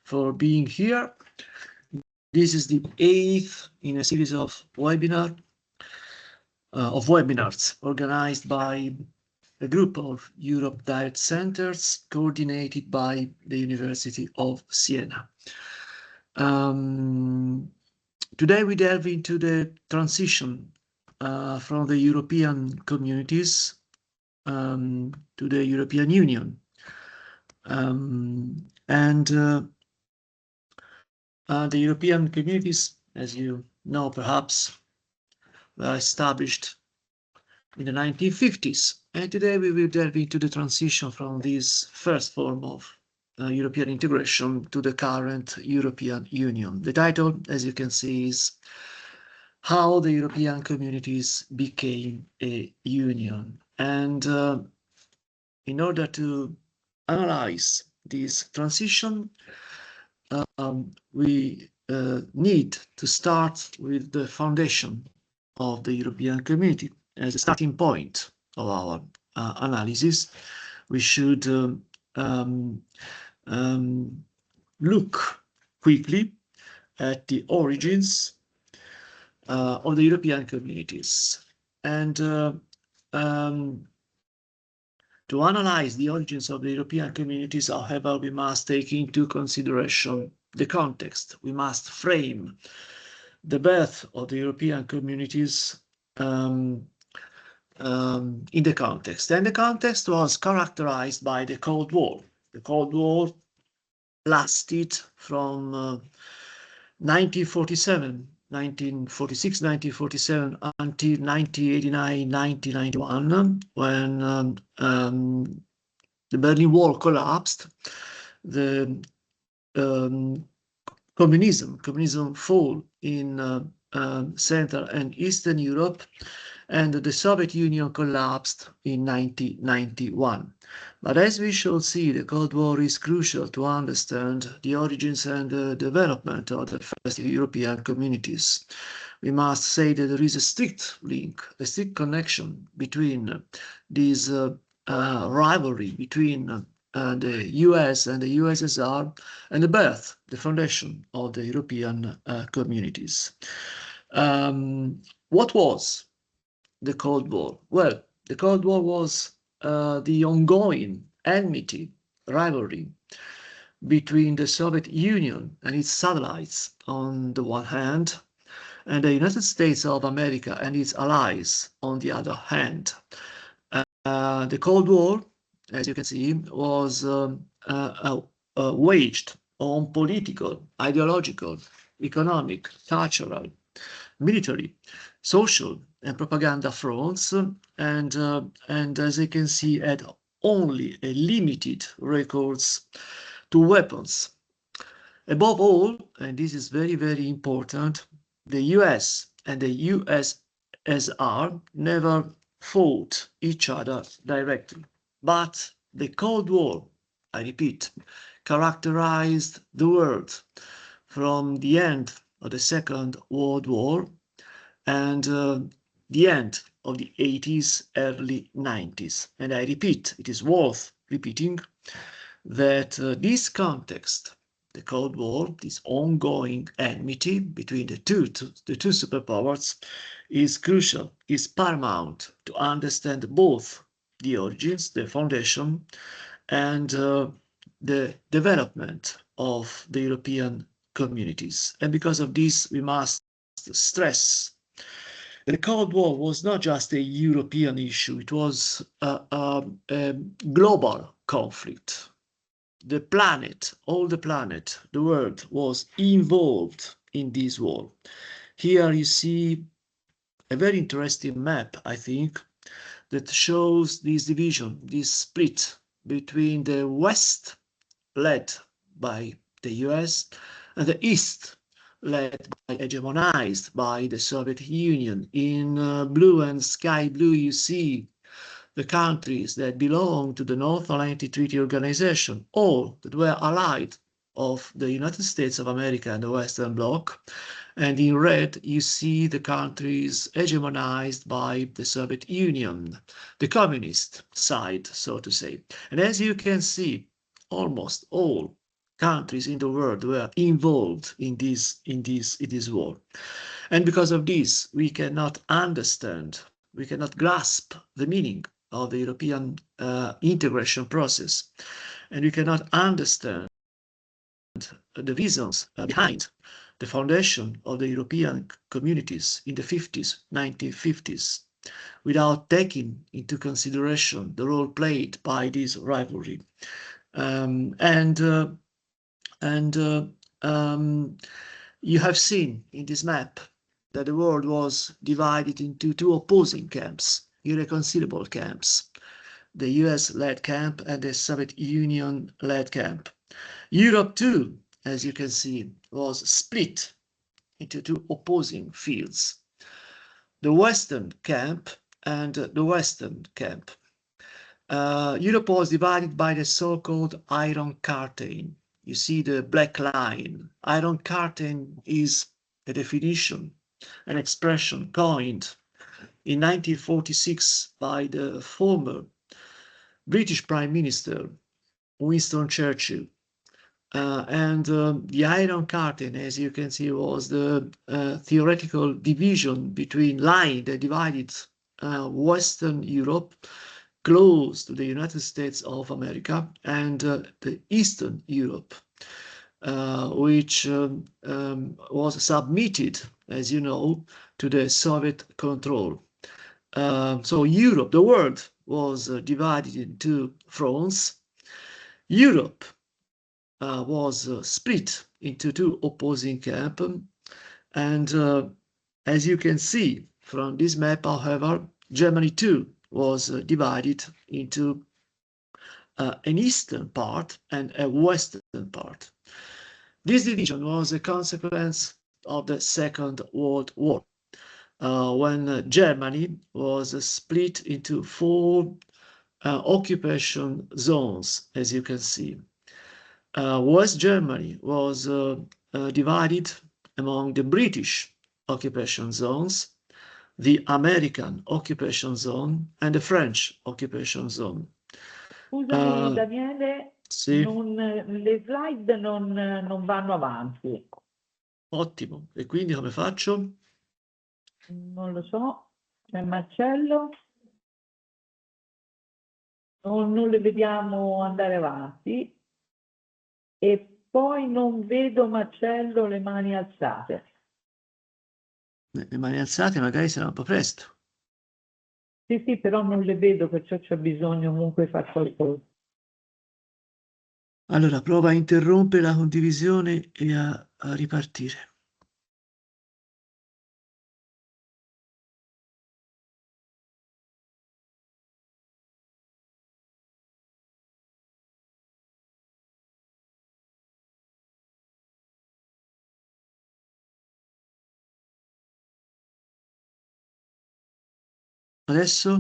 for being here. This is the 8th in a series of webinars organized by a group of Europe Direct Centers coordinated by the University of Siena. Today we delve into the transition from the European communities to the European Union. The European communities, as you know perhaps, were established in the 1950s. And today we will delve into the transition from this first form of European integration to the current European Union. The title, as you can see, is How the European Communities Became a Union. And in order to analyze this transition, we need to start with the foundation of the European community. As a starting point of our analysis, we should look quickly at the origins of the European communities. And to analyze the origins of the European communities, however, we must take into consideration the context. We must frame the birth of the European communities in the context. And the context was characterized by the Cold War. The Cold War lasted from 1946, 1947 until 1989, 1991, when the Berlin Wall collapsed. The communism fall in Central and Eastern Europe, and the Soviet Union collapsed in 1991. But as we shall see, the Cold War is crucial to understand the origins and the development of the first European communities. We must say that there is a strict link, a strict connection between this rivalry between the US and the USSR and the birth, the foundation of the European communities. What was the Cold War? Well, the Cold War was the ongoing enmity, rivalry between the Soviet Union and its satellites on the one hand, and the United States of America and its allies on the other hand. The Cold War, as you can see, was waged on political, ideological, economic, cultural, military, social, and propaganda fronts, and as you can see, had only a limited recourse to weapons. Above all, and this is very, very important, the US and the USSR never fought each other directly. But the Cold War, I repeat, characterized the world from the end of the Second World War and the end of the 80s, early 90s. And I repeat, it is worth repeating that this context, the Cold War, this ongoing enmity between the two superpowers, is crucial, is paramount to understand both the origins, the foundation, and the development of the European communities. And because of this, we must stress the Cold War was not just a European issue, it was a global conflict. The planet, all the planet, the world was involved in this war. Here you see a very interesting map, I think, that shows this division, this split between the West, led by the US, and the East, hegemonized by the Soviet Union. In blue and sky blue, you see the countries that belong to the North Atlantic Treaty Organization, all that were allied of the United States of America and the Western Bloc. And in red, you see the countries hegemonized by the Soviet Union, the communist side, so to say. And as you can see, almost all countries in the world were involved in this war. And because of this, we cannot understand, we cannot grasp the meaning of the European integration process, and we cannot understand the reasons behind the foundation of the European communities in the 50s, 1950s, without taking into consideration the role played by this rivalry. You have seen in this map that the world was divided into two opposing camps, irreconcilable camps, the US-led camp and the Soviet Union-led camp. Europe too, as you can see, was split into two opposing fields, the Western camp and the Western camp. Europe was divided by the so-called Iron Curtain. You see the black line. Iron Curtain is a definition, an expression coined in 1946 by the former British Prime Minister Winston Churchill. The Iron Curtain, as you can see, was the theoretical division between line that divided Western Europe close to the United States of America and the Eastern Europe, which was submitted, as you know, to the Soviet control. So Europe, the world, was divided into fronts. Europe was split into two opposing camps, and as you can see from this map, however, Germany too was divided into an eastern part and a western part. This division was a consequence of the Second World War, when Germany was split into four occupation zones, as you can see. West Germany was divided among the British occupation zones, the American occupation zone and the French occupation zone. Scusami Daniele, sì. Le slide non vanno avanti. Ottimo, e quindi come faccio? Non lo so, c'è Marcello. Non le vediamo andare avanti. E poi non vedo Marcello le mani alzate. Le mani alzate magari sarà un po' presto. Sì, però non le vedo, perciò c'è bisogno comunque di fare qualcosa. Allora, prova a interrompere la condivisione e a ripartire. Adesso?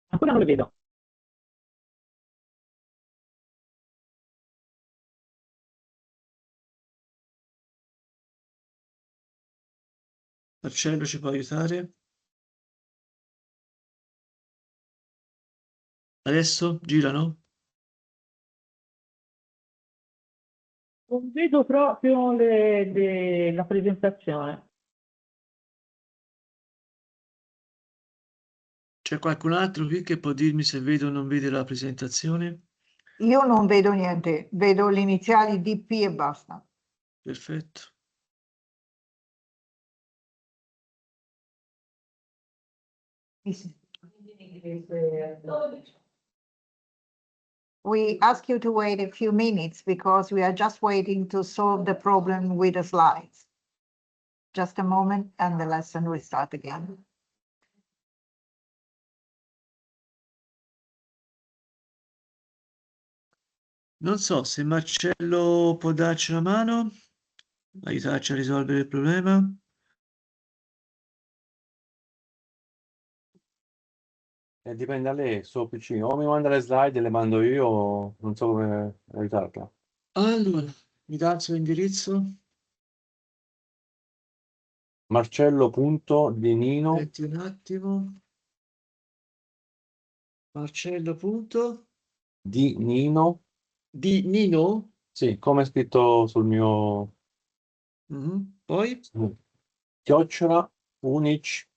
Ancora non le vedo. Marcello ci può aiutare? Adesso girano? Non vedo proprio la presentazione. C'è qualcun altro qui che può dirmi se vede o non vede la presentazione? Io non vedo niente, vedo le iniziali DP e basta. Perfetto. We ask you to wait a few minutes because we are just waiting to solve the problem with the slides. Just a moment and the lesson will start again. Non so se Marcello può darci una mano, aiutarci a risolvere il problema. Dipende da lei, suo PC. O mi manda le slide e le mando io, o non so come aiutarla. Allora, mi dà il suo indirizzo? Marcello.denino. Aspetti un attimo. Marcello punto. Di Nino. Di Nino. Sì, come è scritto sul mio... Poi? Chiocciola unich.it.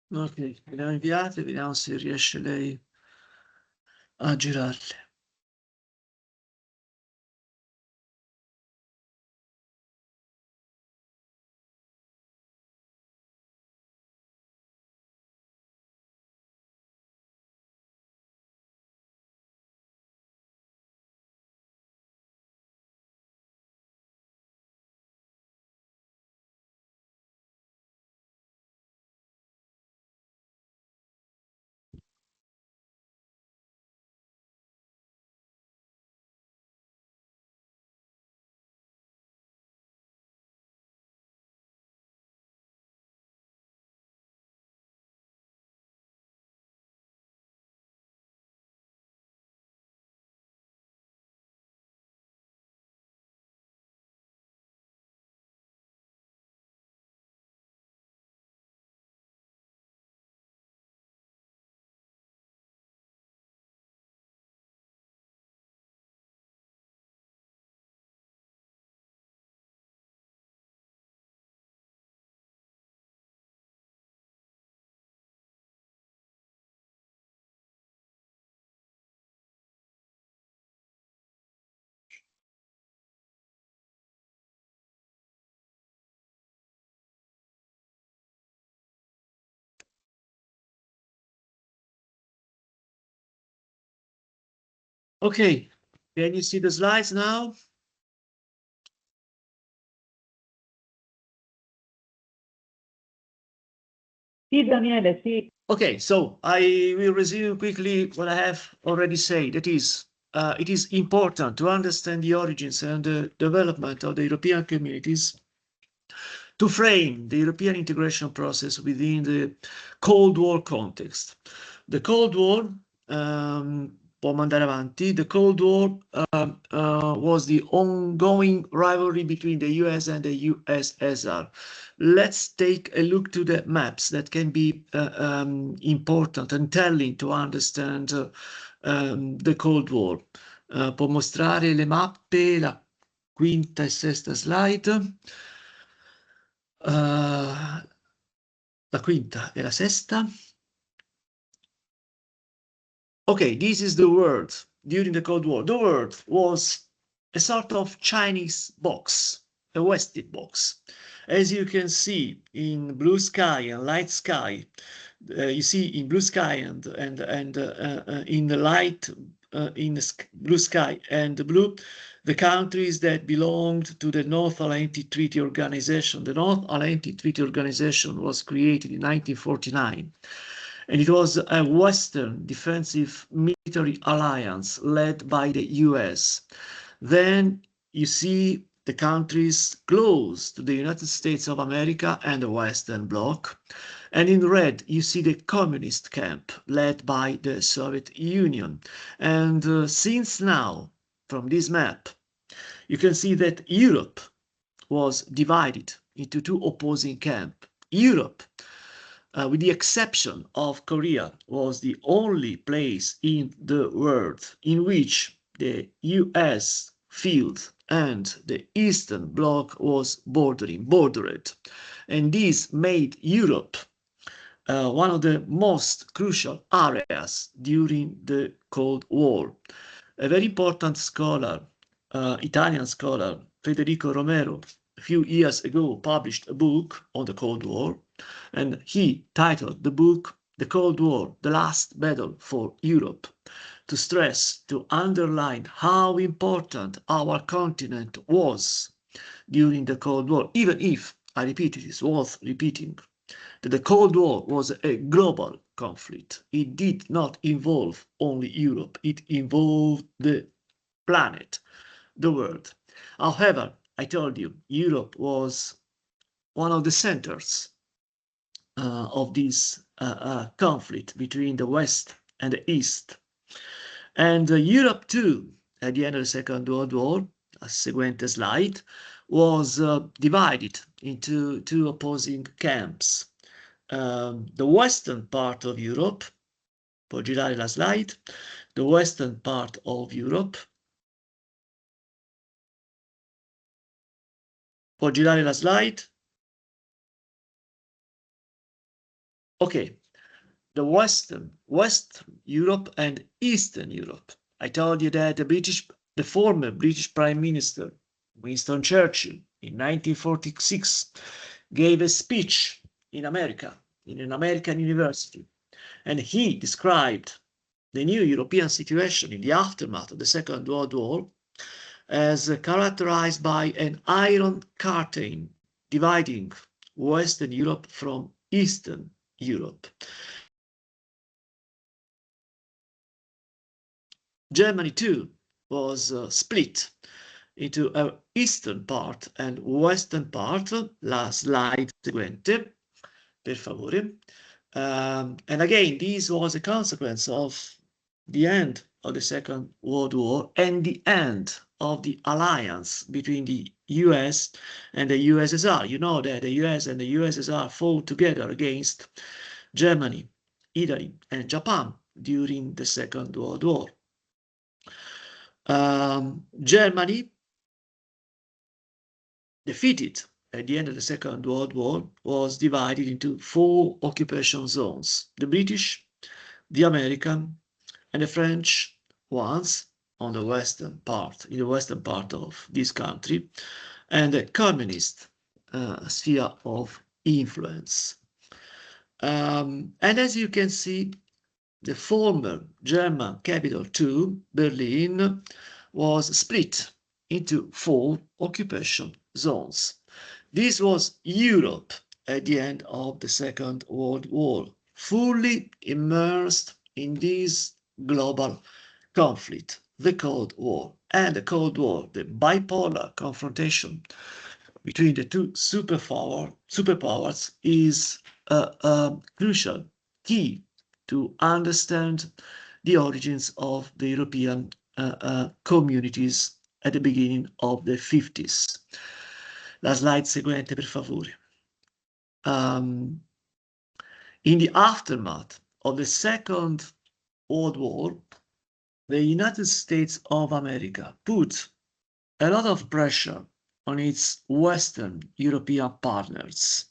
Ok, le ho inviate, vediamo se riesce lei a girarle. Okay, can you see the slides now? Sì, Daniele, sì. Okay, so I will resume quickly what I have already said. That is, it is important to understand the origins and the development of the European communities to frame the European integration process within the Cold War context. The Cold War, può mandare avanti, the Cold War was the ongoing rivalry between the US and the USSR. Let's take a look to the maps that can be important and telling to understand the Cold War. Può mostrare le mappe, la quinta e sesta slide. La quinta e la sesta. Okay, this is the world during the Cold War. The world was a sort of Chinese box, a Wested box. As you can see in blue sky and light sky, you see in blue sky and in the light in the blue sky and the blue, the countries that belonged to the North Atlantic Treaty Organization. The North Atlantic Treaty Organization was created in 1949. And it was a Western defensive military alliance led by the US. Then you see the countries close to the United States of America and the Western Bloc. And in red, you see the communist camp led by the Soviet Union. And since now, from this map, you can see that Europe was divided into two opposing camps. Europe, with the exception of Korea, was the only place in the world in which the US field and the Eastern Bloc was bordered. And this made Europe one of the most crucial areas during the Cold War. A very important scholar, Italian scholar, Federico Romero, a few years ago published a book on the Cold War, and he titled the book The Cold War, The Last Battle for Europe, to stress, to underline how important our continent was during the Cold War, even if, I repeat, it is worth repeating, that the Cold War was a global conflict. It did not involve only Europe, it involved the planet, the world. However, I told you, Europe was one of the centers of this conflict between the West and the East. And Europe too, at the end of the Second World War, a seguente slide, was divided into two opposing camps. The western part of Europe, può girare la slide, the western part of Europe, può girare la slide, okay, the West Europe and Eastern Europe. I told you that the former British Prime Minister, Winston Churchill, in 1946, gave a speech in America, in an American university, and he described the new European situation in the aftermath of the Second World War as characterized by an iron curtain dividing Western Europe from Eastern Europe. Germany too was split into an eastern part and western part. La slide seguente, per favore. And again, this was a consequence of the end of the Second World War and the end of the alliance between the US and the USSR. You know that the US and the USSR fought together against Germany, Italy, and Japan during the Second World War. Germany, defeated at the end of the Second World War, was divided into 4 occupation zones: the British, the American, and the French ones on the western part, in the western part of this country, and the communist sphere of influence. And as you can see, the former German capital too, Berlin, was split into 4 occupation zones. This was Europe at the end of the Second World War, fully immersed in this global conflict, the Cold War. And the Cold War, the bipolar confrontation between the two superpowers, is a crucial key to understand the origins of the European communities at the beginning of the 50s. La slide seguente, per favore. In the aftermath of the Second World War, the United States of America put a lot of pressure on its Western European partners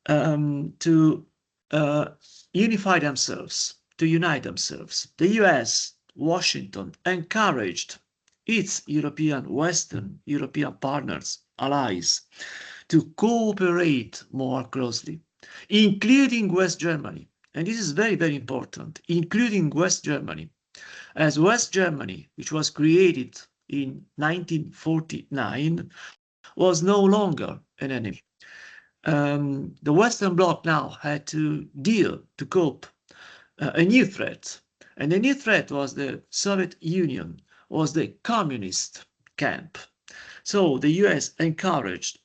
to unify themselves, to unite themselves. The US, Washington, encouraged its Western European partners, allies, to cooperate more closely, including West Germany. And this is very, very important, including West Germany, as West Germany, which was created in 1949, was no longer an enemy. The Western Bloc now had to cope a new threat, and the new threat was the Soviet Union, was the communist camp. So the US encouraged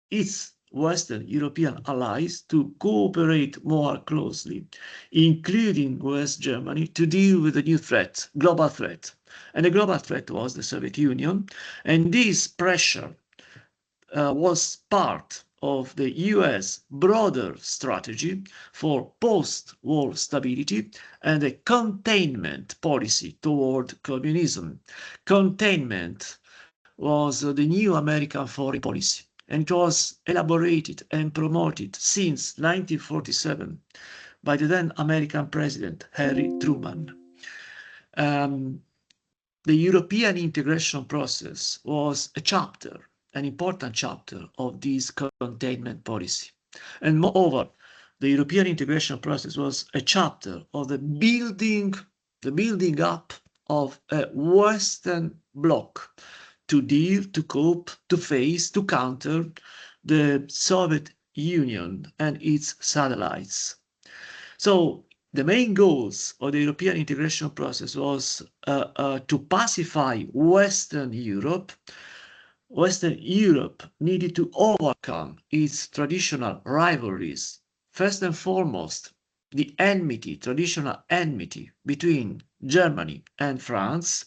its Western European allies to cooperate more closely, including West Germany, to deal with the new threat, global threat. And the global threat was the Soviet Union, and this pressure was part of the US broader strategy for post-war stability and a containment policy toward communism. Containment was the new American foreign policy, and it was elaborated and promoted since 1947 by the then American President Harry Truman. The European integration process was a chapter, an important chapter of this containment policy. And moreover, the European integration process was a chapter of the building up of a Western bloc to deal, to cope, to face, to counter the Soviet Union and its satellites. So the main goals of the European integration process was to pacify Western Europe. Western Europe needed to overcome its traditional rivalries, first and foremost the enmity, traditional enmity between Germany and France,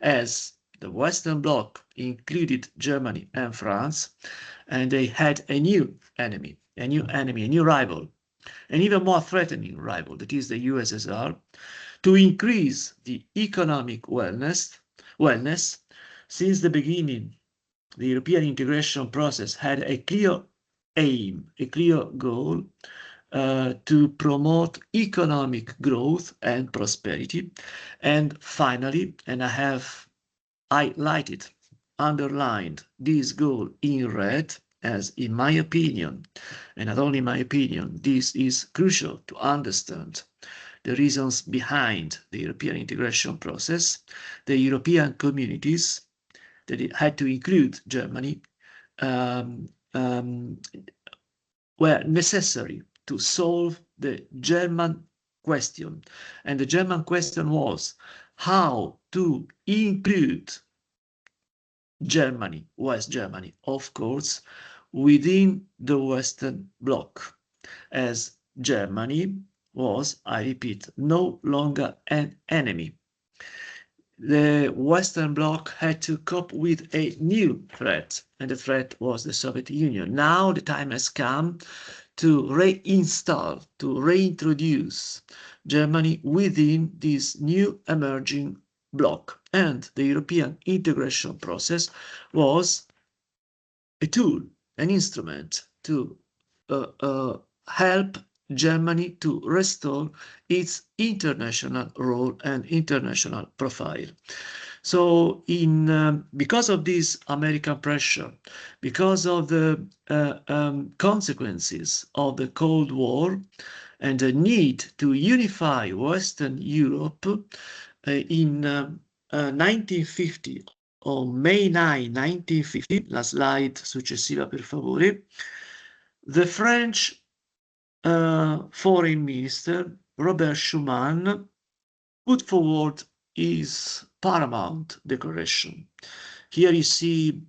as the Western Bloc included Germany and France, and they had a new enemy, a new rival, an even more threatening rival, that is the USSR, to increase the economic wellness. Since the beginning, the European integration process had a clear aim, a clear goal, to promote economic growth and prosperity. And finally, and I have highlighted, underlined this goal in red, as in my opinion, and not only my opinion, this is crucial to understand the reasons behind the European integration process. The European communities that it had to include Germany were necessary to solve the German question. And the German question was how to include Germany, West Germany, of course, within the Western Bloc, as Germany was, I repeat, no longer an enemy. The Western Bloc had to cope with a new threat, and the threat was the Soviet Union. Now the time has come to reinstall, to reintroduce Germany within this new emerging bloc. And the European integration process was a tool, an instrument to help Germany to restore its international role and international profile. So because of this American pressure, because of the consequences of the Cold War and the need to unify Western Europe, in 1950, on May 9, 1950, la slide successiva per favore, the French Foreign Minister, Robert Schuman, put forward his paramount declaration. Here you see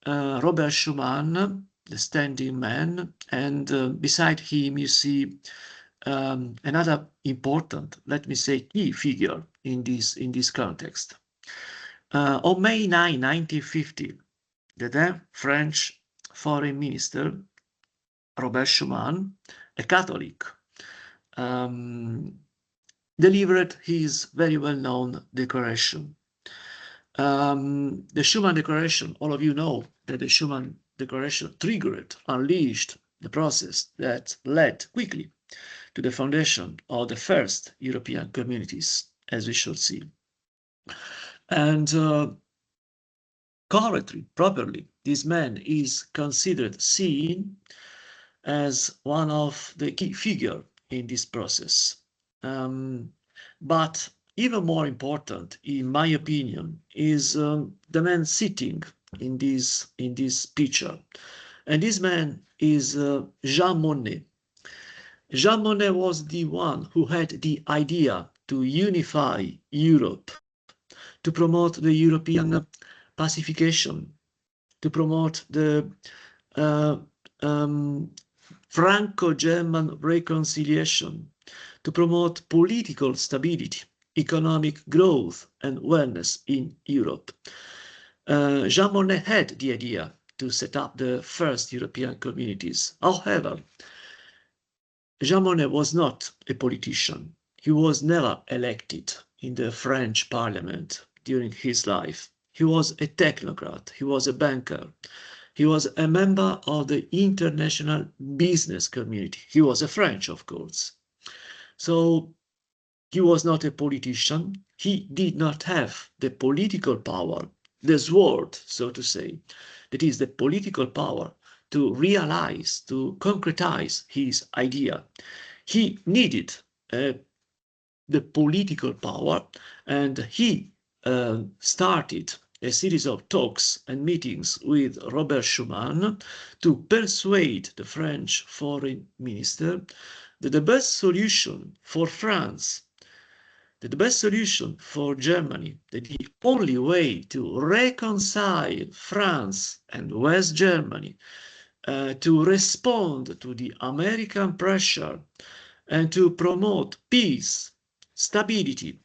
Robert Schuman, the standing man, and beside him you see another important, let me say, key figure in this context. On May 9, 1950, the then French Foreign Minister, Robert Schuman, a Catholic, delivered his very well-known declaration. The Schuman Declaration, all of you know that the Schuman Declaration unleashed the process that led quickly to the foundation of the first European communities, as we shall see. And correctly, properly, this man is considered, seen as one of the key figures in this process. But even more important, in my opinion, is the man sitting in this picture. And this man is Jean Monnet. Jean Monnet was the one who had the idea to unify Europe, to promote the European pacification, to promote the Franco-German reconciliation, to promote political stability, economic growth, and wellness in Europe. Jean Monnet had the idea to set up the first European communities. However, Jean Monnet was not a politician. He was never elected in the French parliament during his life. He was a technocrat. He was a banker. He was a member of the international business community. He was a French, of course. So he was not a politician. He did not have the political power, the sword, so to say, that is the political power to realize, to concretize his idea. He needed the political power, and he started a series of talks and meetings with Robert Schuman to persuade the French foreign minister that the best solution for France, that the best solution for Germany, that the only way to reconcile France and West Germany, to respond to the American pressure and to promote peace, stability,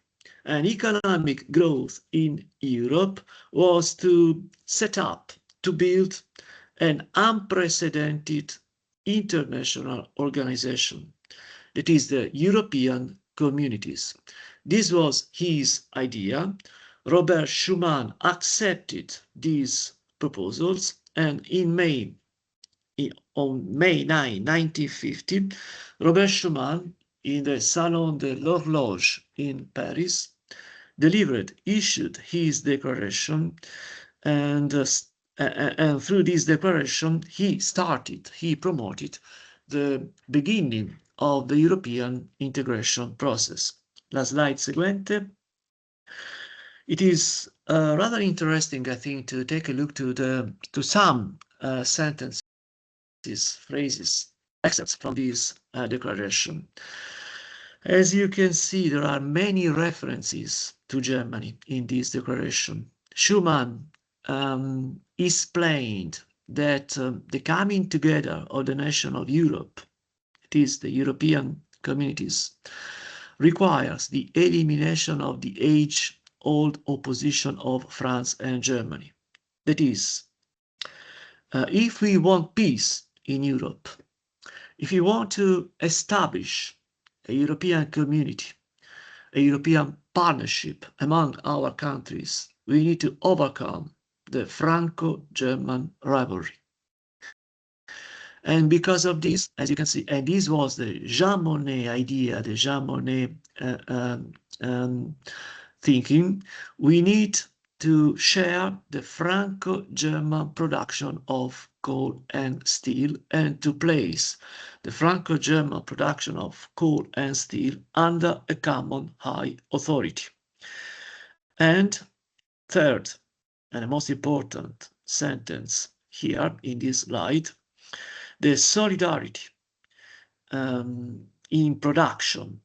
and economic growth in Europe was to set up, to build an unprecedented international organization, that is the European Communities. This was his idea. Robert Schuman accepted these proposals, and on May 9, 1950, Robert Schuman, in the Salon de l'Horloge in Paris, issued his declaration, and through this declaration, he promoted the beginning of the European integration process. La slide seguente. It is rather interesting, I think, to take a look to some sentences, phrases, excerpts from this declaration. As you can see, there are many references to Germany in this declaration. Schuman explained that the coming together of the nation of Europe, it is the European Communities, requires the elimination of the age-old opposition of France and Germany. That is, if we want peace in Europe, if we want to establish a European community, a European partnership among our countries, we need to overcome the Franco-German rivalry. And because of this, as you can see, and this was the Jean Monnet idea, the Jean Monnet thinking, we need to share the Franco-German production of coal and steel, and to place the Franco-German production of coal and steel under a common high authority. And third, and the most important sentence here in this slide, the solidarity in production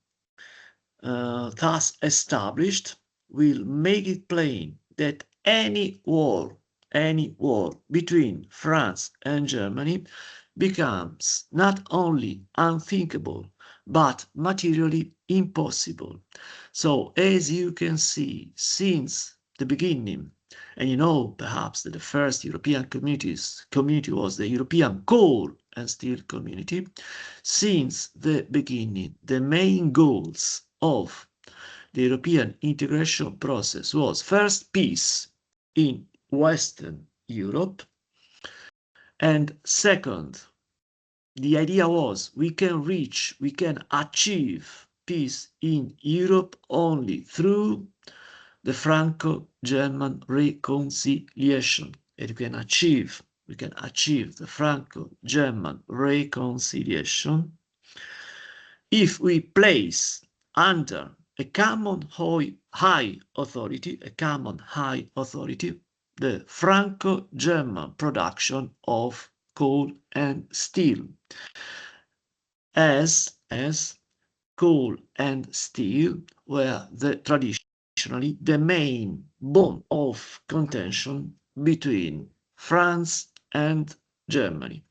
thus established will make it plain that any war between France and Germany becomes not only unthinkable, but materially impossible. So as you can see, since the beginning, and you know perhaps that the first European community was the European Coal and Steel Community, since the beginning, the main goals of the European integration process was first peace in Western Europe, and second, the idea was we can achieve peace in Europe only through the Franco-German reconciliation. And we can achieve the Franco-German reconciliation if we place under a common high authority, the Franco-German production of coal and steel, as coal and steel were traditionally the main bone of contention between France and Germany.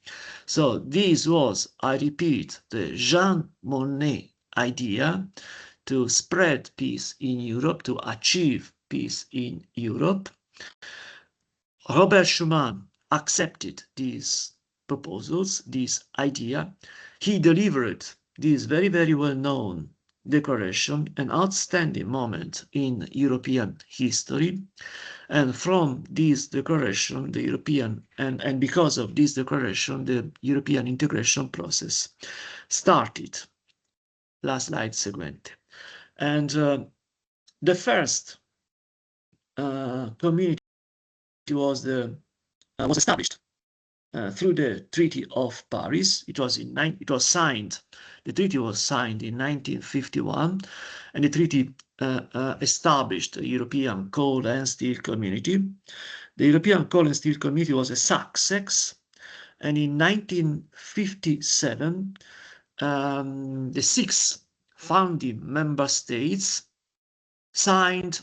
So this was, I repeat, the Jean Monnet idea to spread peace in Europe, to achieve peace in Europe. Robert Schuman accepted these proposals, this idea. He delivered this very, very well-known declaration, an outstanding moment in European history. And from this declaration, the European, and because of this declaration, the European integration process started. La slide seguente. And the first community was established through the Treaty of Paris. The treaty was signed in 1951, and the treaty established a European Coal and Steel Community. The European Coal and Steel Community was a success, and in 1957, the 6 founding member states signed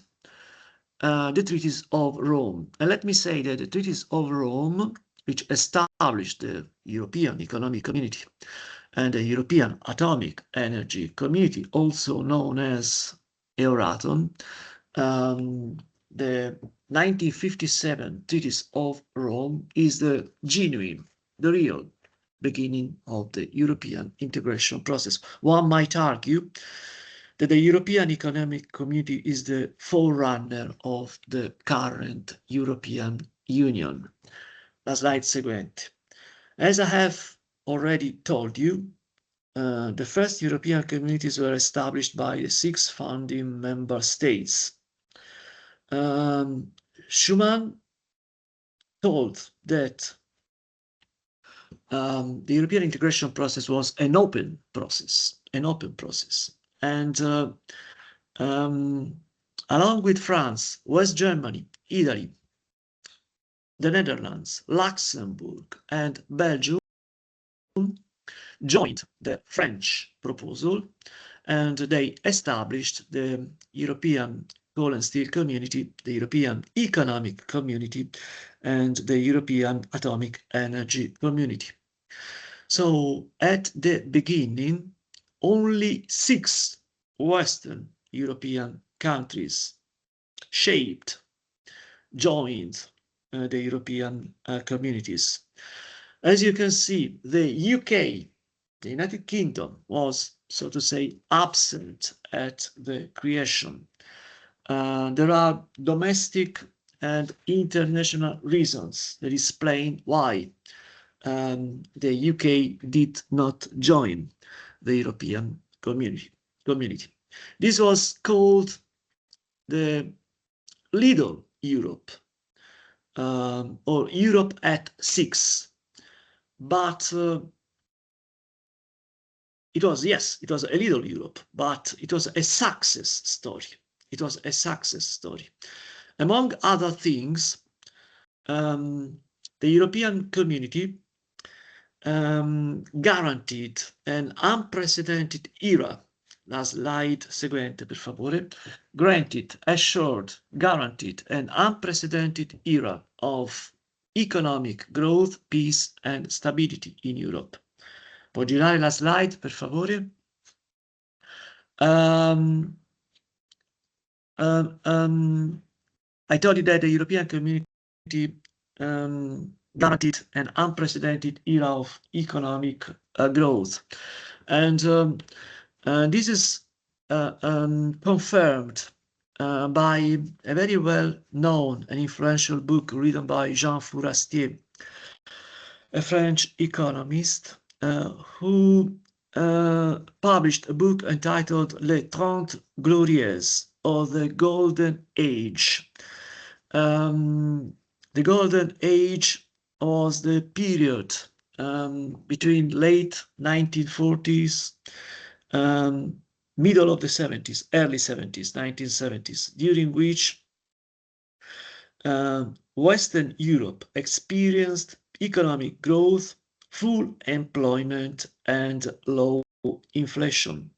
the Treaties of Rome. And let me say that the Treaties of Rome, which established the European Economic Community, and the European Atomic Energy Community, also known as Euratom, the 1957 Treaties of Rome is the genuine, the real beginning of the European integration process. One might argue that the European Economic Community is the forerunner of the current European Union. La slide seguente. As I have already told you, the first European communities were established by the 6 founding member states. Schuman told that the European integration process was an open process, and along with France, West Germany, Italy, the Netherlands, Luxembourg, and Belgium joined the French proposal, and they established the European Coal and Steel Community, the European Economic Community, and the European Atomic Energy Community. So at the beginning, only 6 Western European countries joined the European communities. As you can see, the UK, the United Kingdom, was, so to say, absent at the creation. There are domestic and international reasons that explain why the UK did not join the European community. This was called the Little Europe, or Europe at 6. But it was a little Europe, but it was a success story. Among other things, the European community guaranteed an unprecedented era. La slide seguente, per favore. Guaranteed an unprecedented era of economic growth, peace, and stability in Europe. Può girare la slide, per favore? I told you that the European community guaranteed an unprecedented era of economic growth. And this is confirmed by a very well-known and influential book written by Jean Fourastier, a French economist who published a book entitled Les 30 Glorieuses, or the Golden Age. The Golden Age was the period between late 1940s, middle of the 70s, early 70s, 1970s, during which Western Europe experienced economic growth, full employment, and low inflation.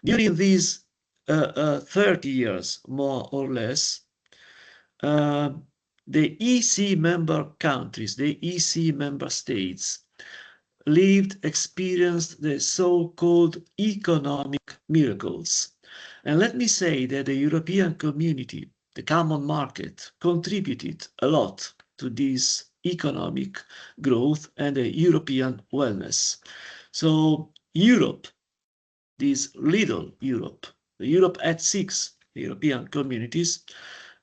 During these 30 years, more or less, the EC member countries, the EC member states, experienced the so-called economic miracles. And let me say that the European community, the common market, contributed a lot to this economic growth and the European wellness. So Europe, this little Europe, the Europe at 6, the European communities,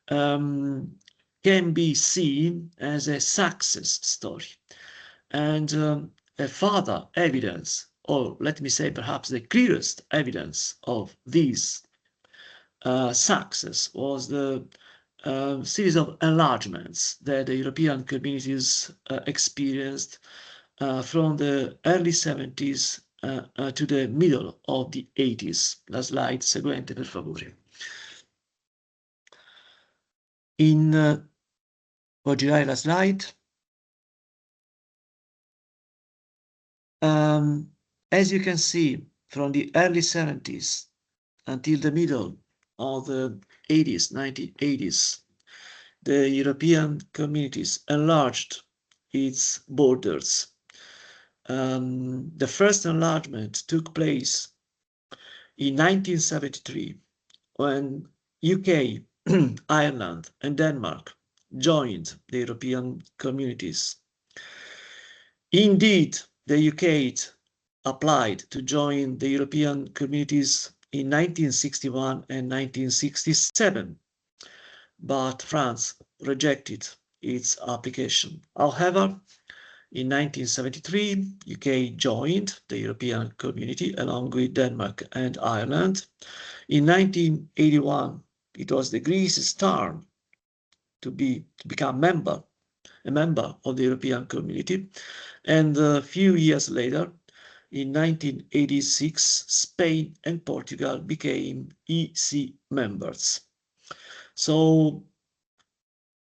can be seen as a success story. And a further evidence, or let me say perhaps the clearest evidence of this success, was the series of enlargements that the European communities experienced from the early 70s to the middle of the 80s. La slide seguente, per favore. Può girare la slide? As you can see, from the early 70s until the middle of the 80s, 1980s, the European communities enlarged its borders. The first enlargement took place in 1973 when UK, Ireland, and Denmark joined the European communities. Indeed, the UK applied to join the European communities in 1961 and 1967, but France rejected its application. However, in 1973, UK joined the European community along with Denmark and Ireland. In 1981, it was the Greece's turn to become a member of the European community, and a few years later, in 1986, Spain and Portugal became EC members. So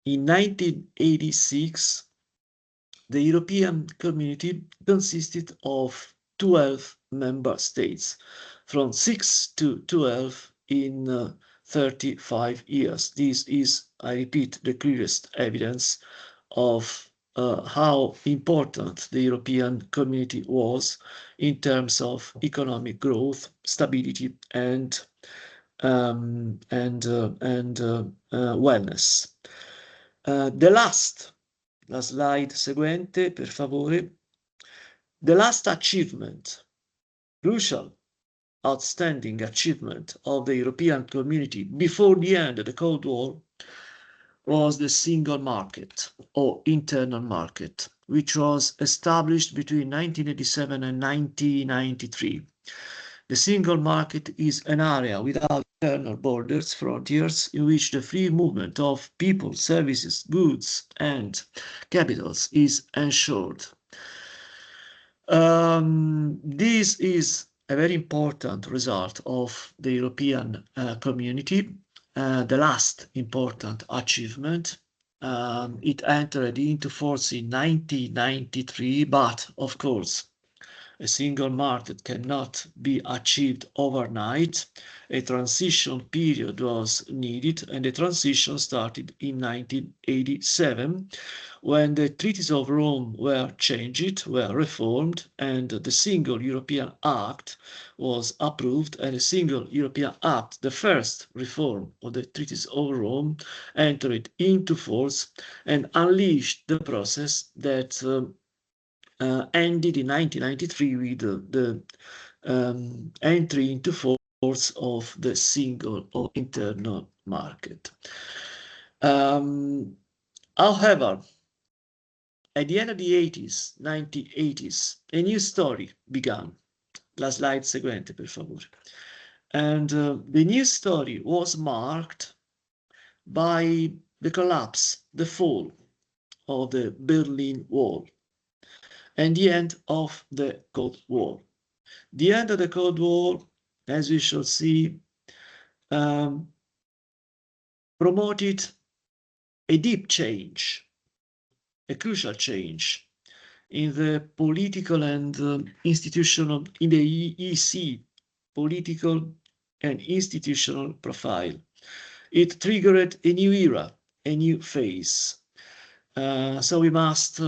in 1986, the European community consisted of 12 member states, from 6 to 12 in 35 years. This is, I repeat, the clearest evidence of how important the European community was in terms of economic growth, stability, and wellness. La slide seguente, per favore. The last achievement, crucial, outstanding achievement of the European community before the end of the Cold War was the single market or internal market, which was established between 1987 and 1993. The single market is an area without internal borders, frontiers, in which the free movement of people, services, goods, and capitals is ensured. This is a very important result of the European community. The last important achievement. It entered into force in 1993, but of course, a single market cannot be achieved overnight. A transition period was needed, and the transition started in 1987, when the treaties of Rome were changed, were reformed, and the Single European Act was approved, and the Single European Act, the first reform of the treaties of Rome, entered into force and unleashed the process that ended in 1993 with the entry into force of the single or internal market. However, at the end of the 1980s, a new story began. La slide seguente, per favore. And the new story was marked by the collapse, the fall of the Berlin Wall, and the end of the Cold War. The end of the Cold War, as we shall see, promoted a deep change, a crucial change in the political and institutional, in the EC political and institutional profile. It triggered a new era, a new phase. So we must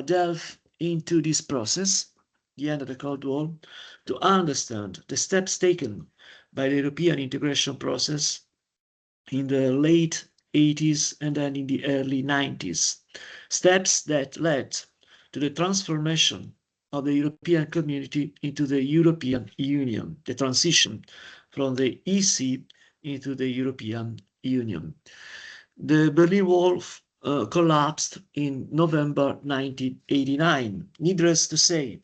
delve into this process, the end of the Cold War, to understand the steps taken by the European integration process in the late 80s and then in the early 90s. Steps that led to the transformation of the European community into the European Union, the transition from the EC into the European Union. The Berlin Wall collapsed in November 1989. Needless to say,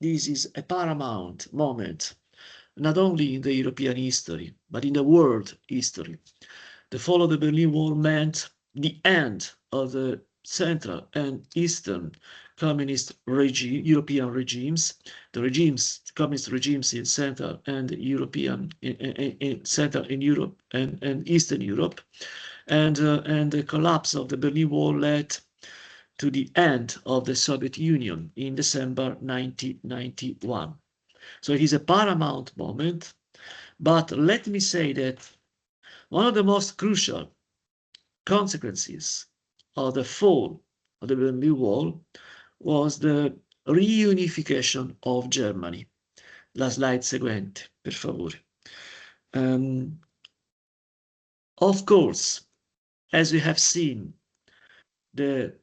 this is a paramount moment, not only in the European history, but in the world history. The fall of the Berlin Wall meant the end of the Central and Eastern communist European regimes, communist regimes in Central and European, in Central in Europe and Eastern Europe, and the collapse of the Berlin Wall led to the end of the Soviet Union in December 1991. So it is a paramount moment, but let me say that one of the most crucial consequences of the fall of the Berlin Wall was the reunification of Germany. La slide seguente, per favore. Of course, as we have seen, the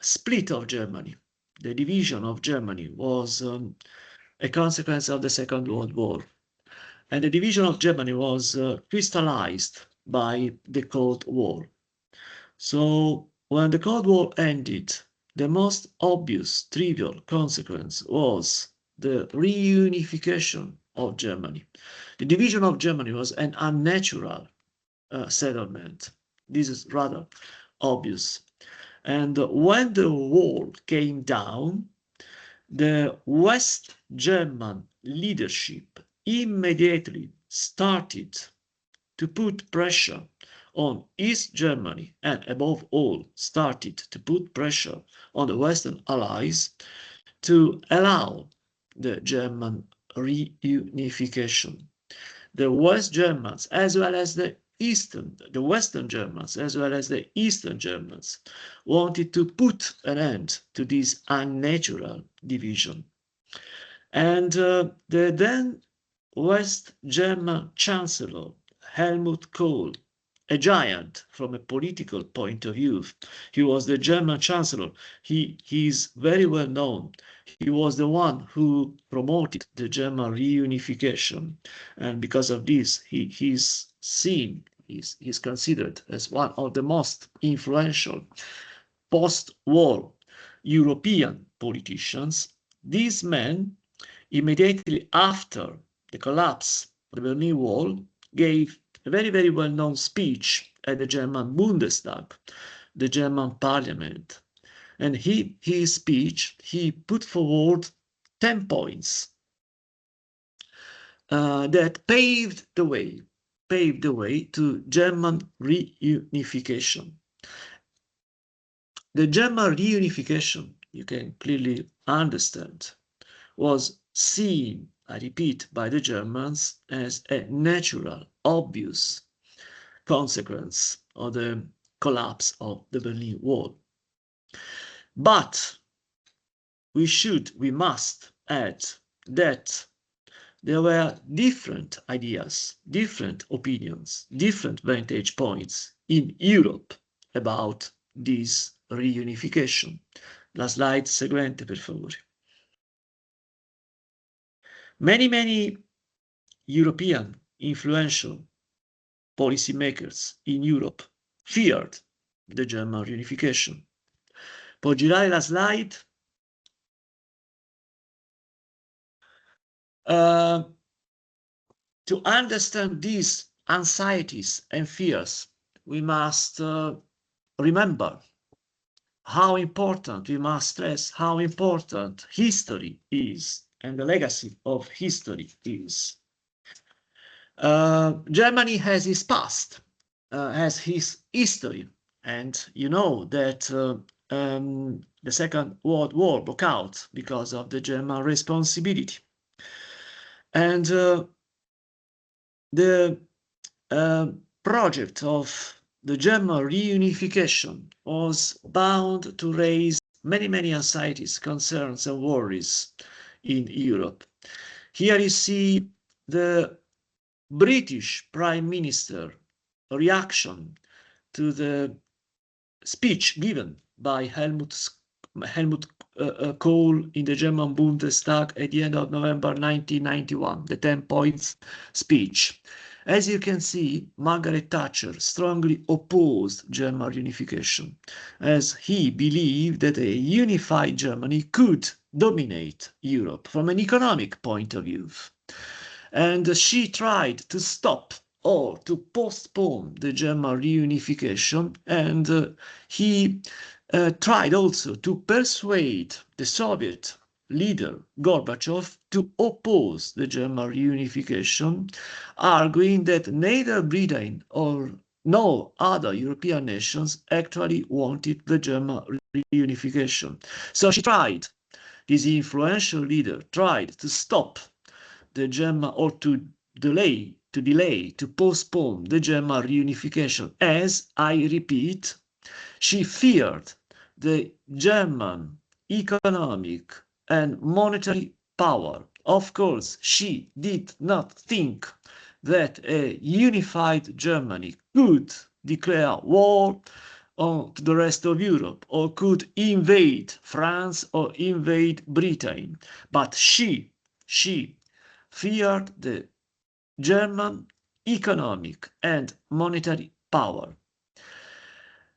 split of Germany, the division of Germany was a consequence of the Second World War. And the division of Germany was crystallized by the Cold War. So when the Cold War ended, the most obvious, trivial consequence was the reunification of Germany. The division of Germany was an unnatural settlement. This is rather obvious. And when the wall came down, the West German leadership immediately started to put pressure on East Germany and above all started to put pressure on the Western allies to allow the German reunification. The West Germans as well as the Western Germans as well as the Eastern Germans wanted to put an end to this unnatural division. And the then West German Chancellor Helmut Kohl, a giant from a political point of view. He was the German Chancellor. He is very well known. He was the one who promoted the German reunification. And because of this, he's considered as one of the most influential post-war European politicians. These men, immediately after the collapse of the Berlin Wall, gave a very, very well-known speech at the German Bundestag, the German parliament. And his speech, he put forward 10 points that paved the way to German reunification. The German reunification, you can clearly understand, was seen, I repeat, by the Germans as a natural, obvious consequence of the collapse of the Berlin Wall. But we must add that there were different ideas, different opinions, different vantage points in Europe about this reunification. La slide seguente, per favore. Many European influential policymakers in Europe feared the German reunification. Può girare la slide? To understand these anxieties and fears, we must remember how important, we must stress how important history is and the legacy of history is. Germany has its past, has his history, and you know that the Second World War broke out because of the German responsibility. And the project of the German reunification was bound to raise many anxieties, concerns and worries in Europe. Here you see the British Prime Minister reaction to the speech given by Helmut Kohl in the German Bundestag at the end of November 1991, the 10 points speech. As you can see, Margaret Thatcher strongly opposed German unification, as he believed that a unified Germany could dominate Europe from an economic point of view. And she tried to stop or to postpone the German reunification, and he tried also to persuade the Soviet leader Gorbachev to oppose the German reunification, arguing that neither Britain or no other European nations actually wanted the German reunification. So this influential leader tried to stop the German, or to postpone the German reunification, as, I repeat, she feared the German economic, and monetary power. Of course, she did not think that a unified Germany could declare war on the rest of Europe or could invade France or invade Britain. But she feared the German economic and monetary power.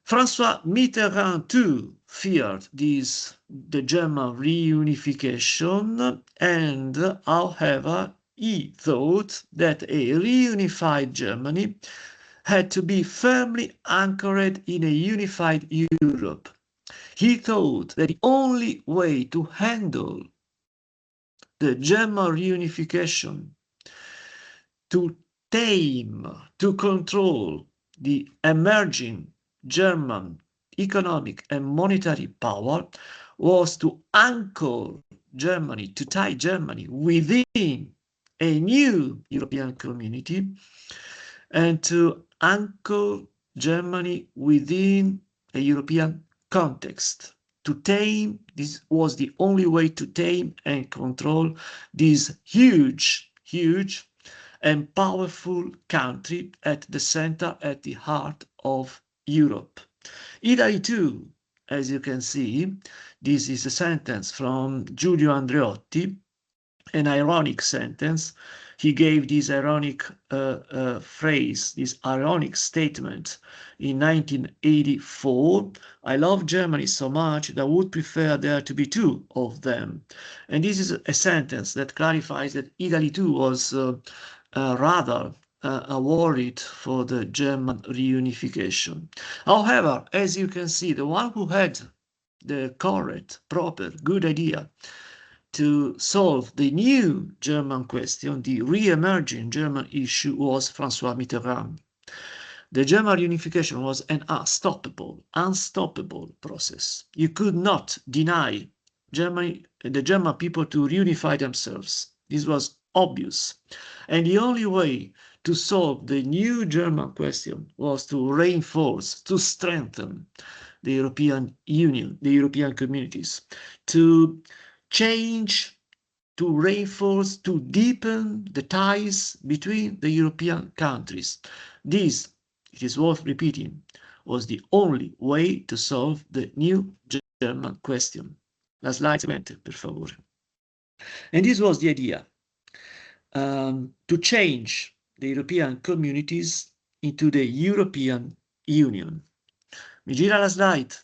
François Mitterrand too feared the German reunification, and however, he thought that a reunified Germany had to be firmly anchored in a unified Europe. He thought that the only way to handle the German reunification, to tame, to control the emerging German economic and monetary power, was to anchor Germany, to tie Germany within a new European community, and to anchor Germany within a European context. To tame, this was the only way to tame and control this huge and powerful country at the center, at the heart of Europe. Italy too, as you can see, this is a sentence from Giulio Andreotti, an ironic sentence. He gave this ironic phrase, this ironic statement in 1984. I love Germany so much that I would prefer there to be two of them. And this is a sentence that clarifies that Italy too was rather worried for the German reunification. However, as you can see, the one who had the correct, proper, good idea to solve the new German question, the re-emerging German issue, was François Mitterrand. The German unification was an unstoppable process. You could not deny the German people to reunify themselves. This was obvious. And the only way to solve the new German question was to reinforce, to strengthen the European Union, the European communities, to change, to reinforce, to deepen the ties between the European countries. This, it is worth repeating, was the only way to solve the new German question. La slide seguente, per favore. And this was the idea, to change the European communities into the European Union. Mi gira la slide.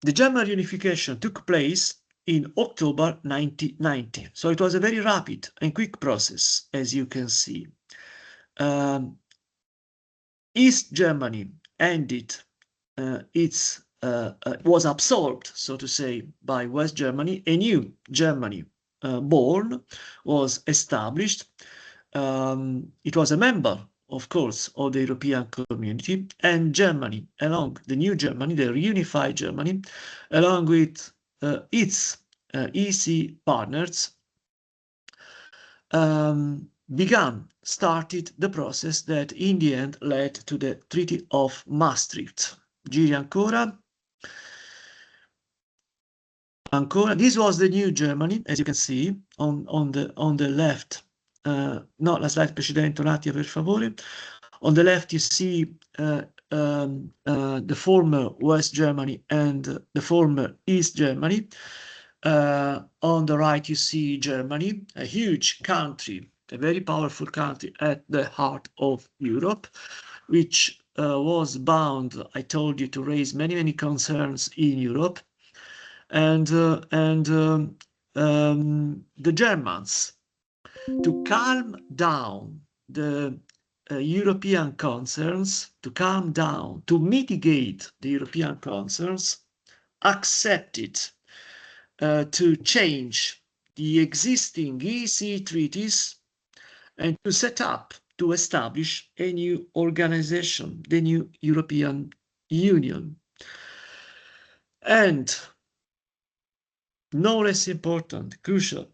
The German unification took place in October 1990. So it was a very rapid and quick process, as you can see. East Germany ended was absorbed, so to say, by West Germany. A new Germany born was established. It was a member, of course, of the European community, and Germany, along the new Germany, the reunified Germany, along with its EC partners, started the process that in the end led to the Treaty of Maastricht. Giri ancora. This was the new Germany, as you can see, on the left. No, la slide precedente un attimo, per favore. On the left, you see the former West Germany and the former East Germany. On the right, you see Germany, a huge country, a very powerful country at the heart of Europe, which was bound, I told you, to raise many concerns in Europe. And the Germans, to calm down the European concerns, to mitigate the European concerns, accepted to change the existing EC treaties and to establish a new organization, the new European Union. And no less important, crucial,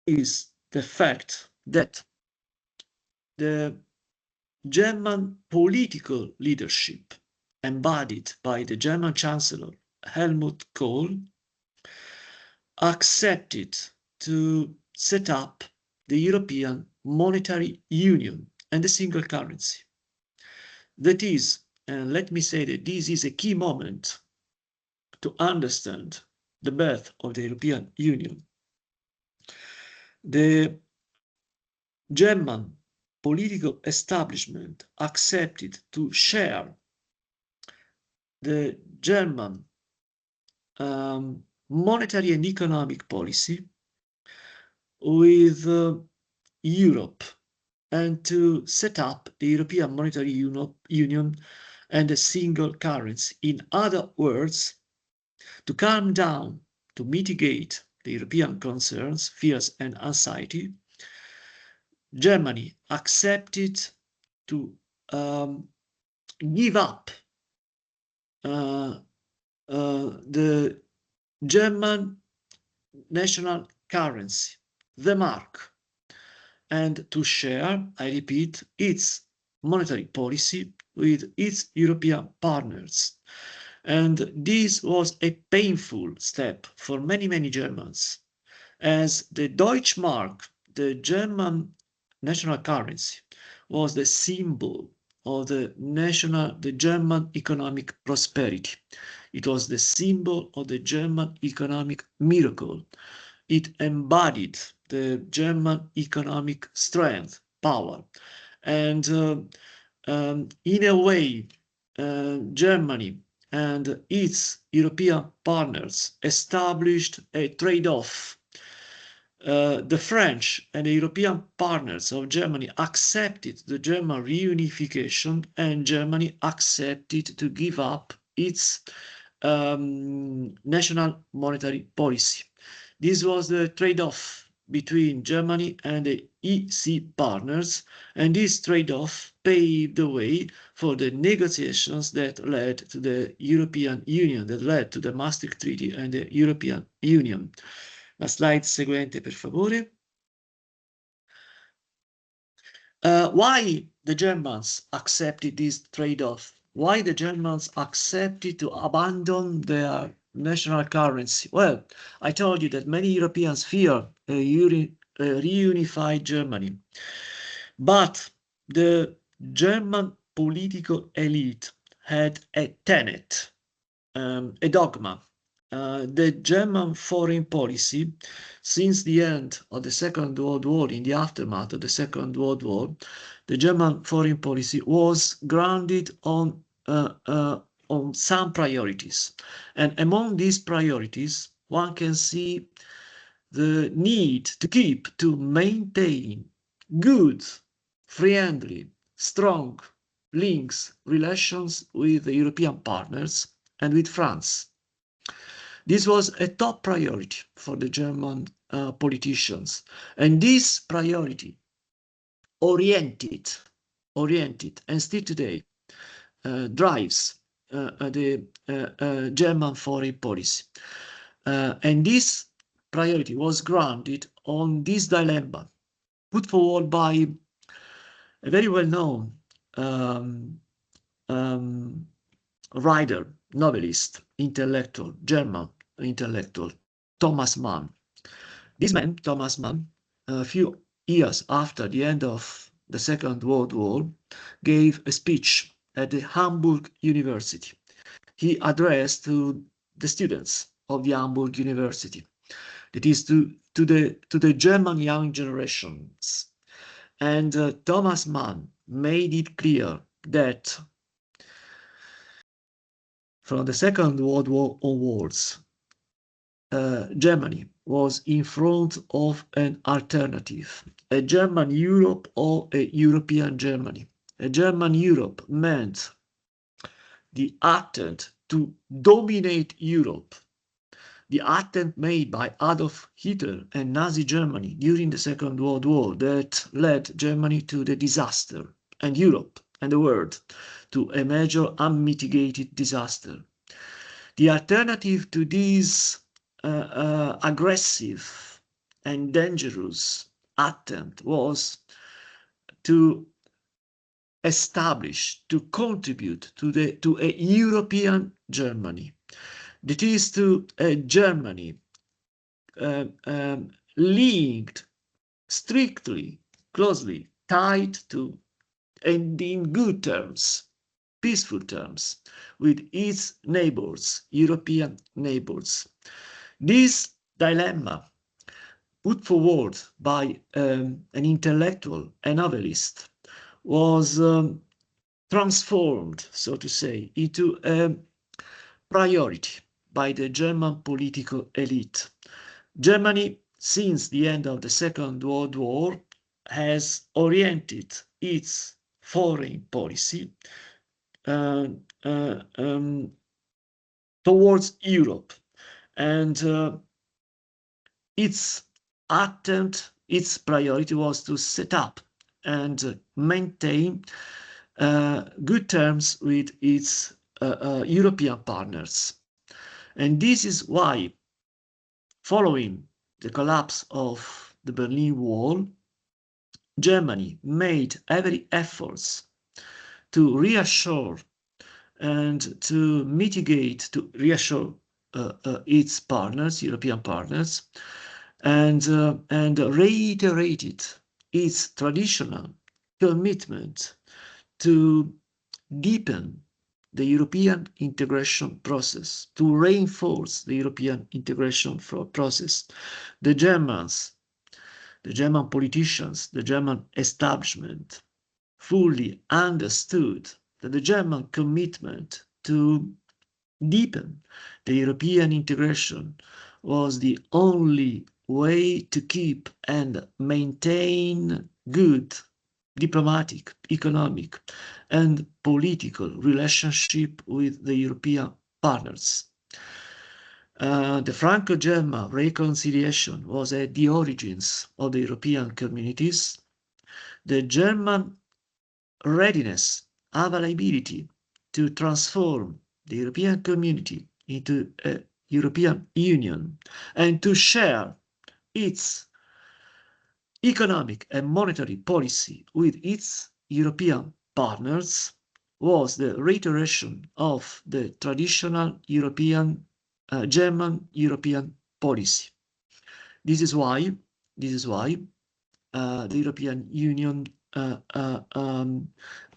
is the fact that the German political leadership embodied by the German Chancellor Helmut Kohl, accepted to set up the European Monetary Union and a single currency. That is, and let me say that this is a key moment to understand the birth of the European Union. The German political establishment accepted to share the German monetary and economic policy with Europe and to set up the European Monetary Union and a single currency. In other words, to calm down, to mitigate the European concerns, fears and anxiety, Germany accepted to give up the German national currency, the mark, and to share, I repeat, its monetary policy with its European partners. And this was a painful step for many, many Germans, as the Deutschmark, the German national currency, was the symbol of the German economic prosperity. It was the symbol of the German economic miracle. It embodied the German economic strength, power. And in a way, Germany and its European partners established a trade-off. The French and the European partners of Germany accepted the German reunification, and Germany accepted to give up its national monetary policy. This was the trade-off between Germany and the EC partners, and this trade-off paved the way for the negotiations that led to the European Union, that led to the Maastricht Treaty and the European Union. La slide seguente, per favore. Why the Germans accepted this trade-off? Why the Germans accepted to abandon their national currency? Well, I told you that many Europeans fear a reunified Germany. But the German political elite had a tenet, a dogma. The German foreign policy, since the end of the Second World War, in the aftermath of the Second World War, the German foreign policy was grounded on some priorities. And among these priorities, one can see the need to maintain good, friendly, strong links, relations with the European partners and with France. This was a top priority for the German politicians, and this priority oriented, and still today drives the German foreign policy. And this priority was grounded on this dilemma put forward by a very well-known writer, novelist, intellectual, German intellectual, Thomas Mann. This man, Thomas Mann, a few years after the end of the Second World War, gave a speech at the Hamburg University. He addressed to the students of the Hamburg University, that is to the German young generations. And Thomas Mann made it clear that from the Second World War onwards, Germany was in front of an alternative, a German Europe or a European Germany. A German Europe meant the attempt to dominate Europe, the attempt made by Adolf Hitler and Nazi Germany during the Second World War that led Germany to the disaster, and Europe and the world to a major unmitigated disaster. The alternative to this aggressive and dangerous attempt was to establish, to contribute to a European Germany. That is to a Germany linked strictly, closely tied to, and in good terms, peaceful terms, with its neighbors, European neighbors. This dilemma, put forward by an intellectual, a novelist, was transformed, so to say, into a priority by the German political elite. Germany, since the end of the Second World War, has oriented its foreign policy towards Europe, and its attempt, its priority was to set up and maintain good terms with its European partners. And this is why, following the collapse of the Berlin Wall, Germany made every effort to reassure and to mitigate, to reassure its partners, European partners, and reiterated its traditional commitment to deepen the European integration process, to reinforce the European integration process. The Germans, the German politicians, the German establishment fully understood that the German commitment to deepen the European integration was the only way to keep and maintain good diplomatic, economic, and political relationship with the European partners. The Franco-German reconciliation was at the origins of the European communities. The German readiness, availability to transform the European community into a European Union and to share its economic and monetary policy with its European partners was the reiteration of the traditional European, German European policy. This is why the European Union,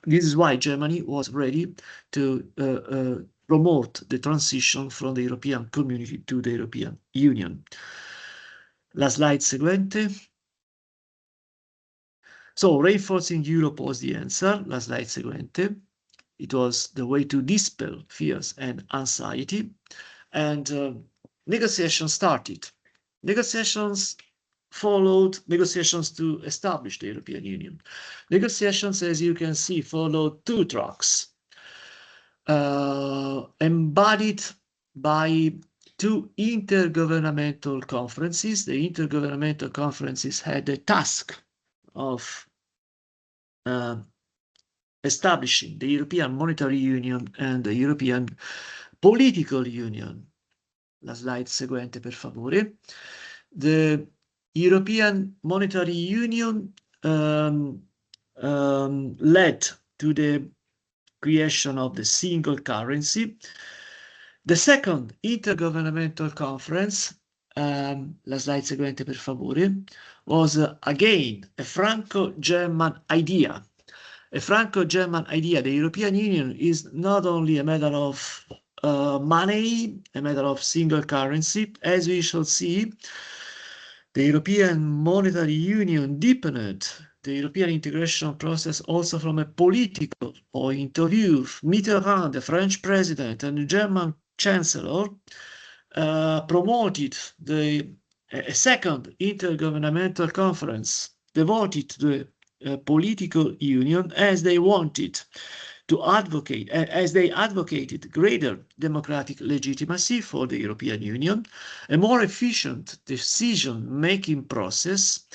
this is why Germany was ready to promote the transition from the European Community to the European Union. La slide seguente. So, reinforcing Europe was the answer. La slide seguente. It was the way to dispel fears and anxiety. And negotiations started. Negotiations followed negotiations to establish the European Union. Negotiations, as you can see, followed two tracks, embodied by two intergovernmental conferences. The intergovernmental conferences had the task of establishing the European Monetary Union and the European Political Union. La slide seguente, per favore. The European Monetary Union led to the creation of the single currency. The second intergovernmental conference, la slide seguente per favore, was again a Franco-German idea. A Franco-German idea. The European Union is not only a matter of money, a matter of single currency. As we shall see, the European Monetary Union deepened the European integration process also from a political point of view. Mitterrand, the French president, and the German chancellor promoted a second intergovernmental conference devoted to the political union, as they wanted to advocate, as they advocated greater democratic legitimacy for the European Union, a more efficient decision-making process,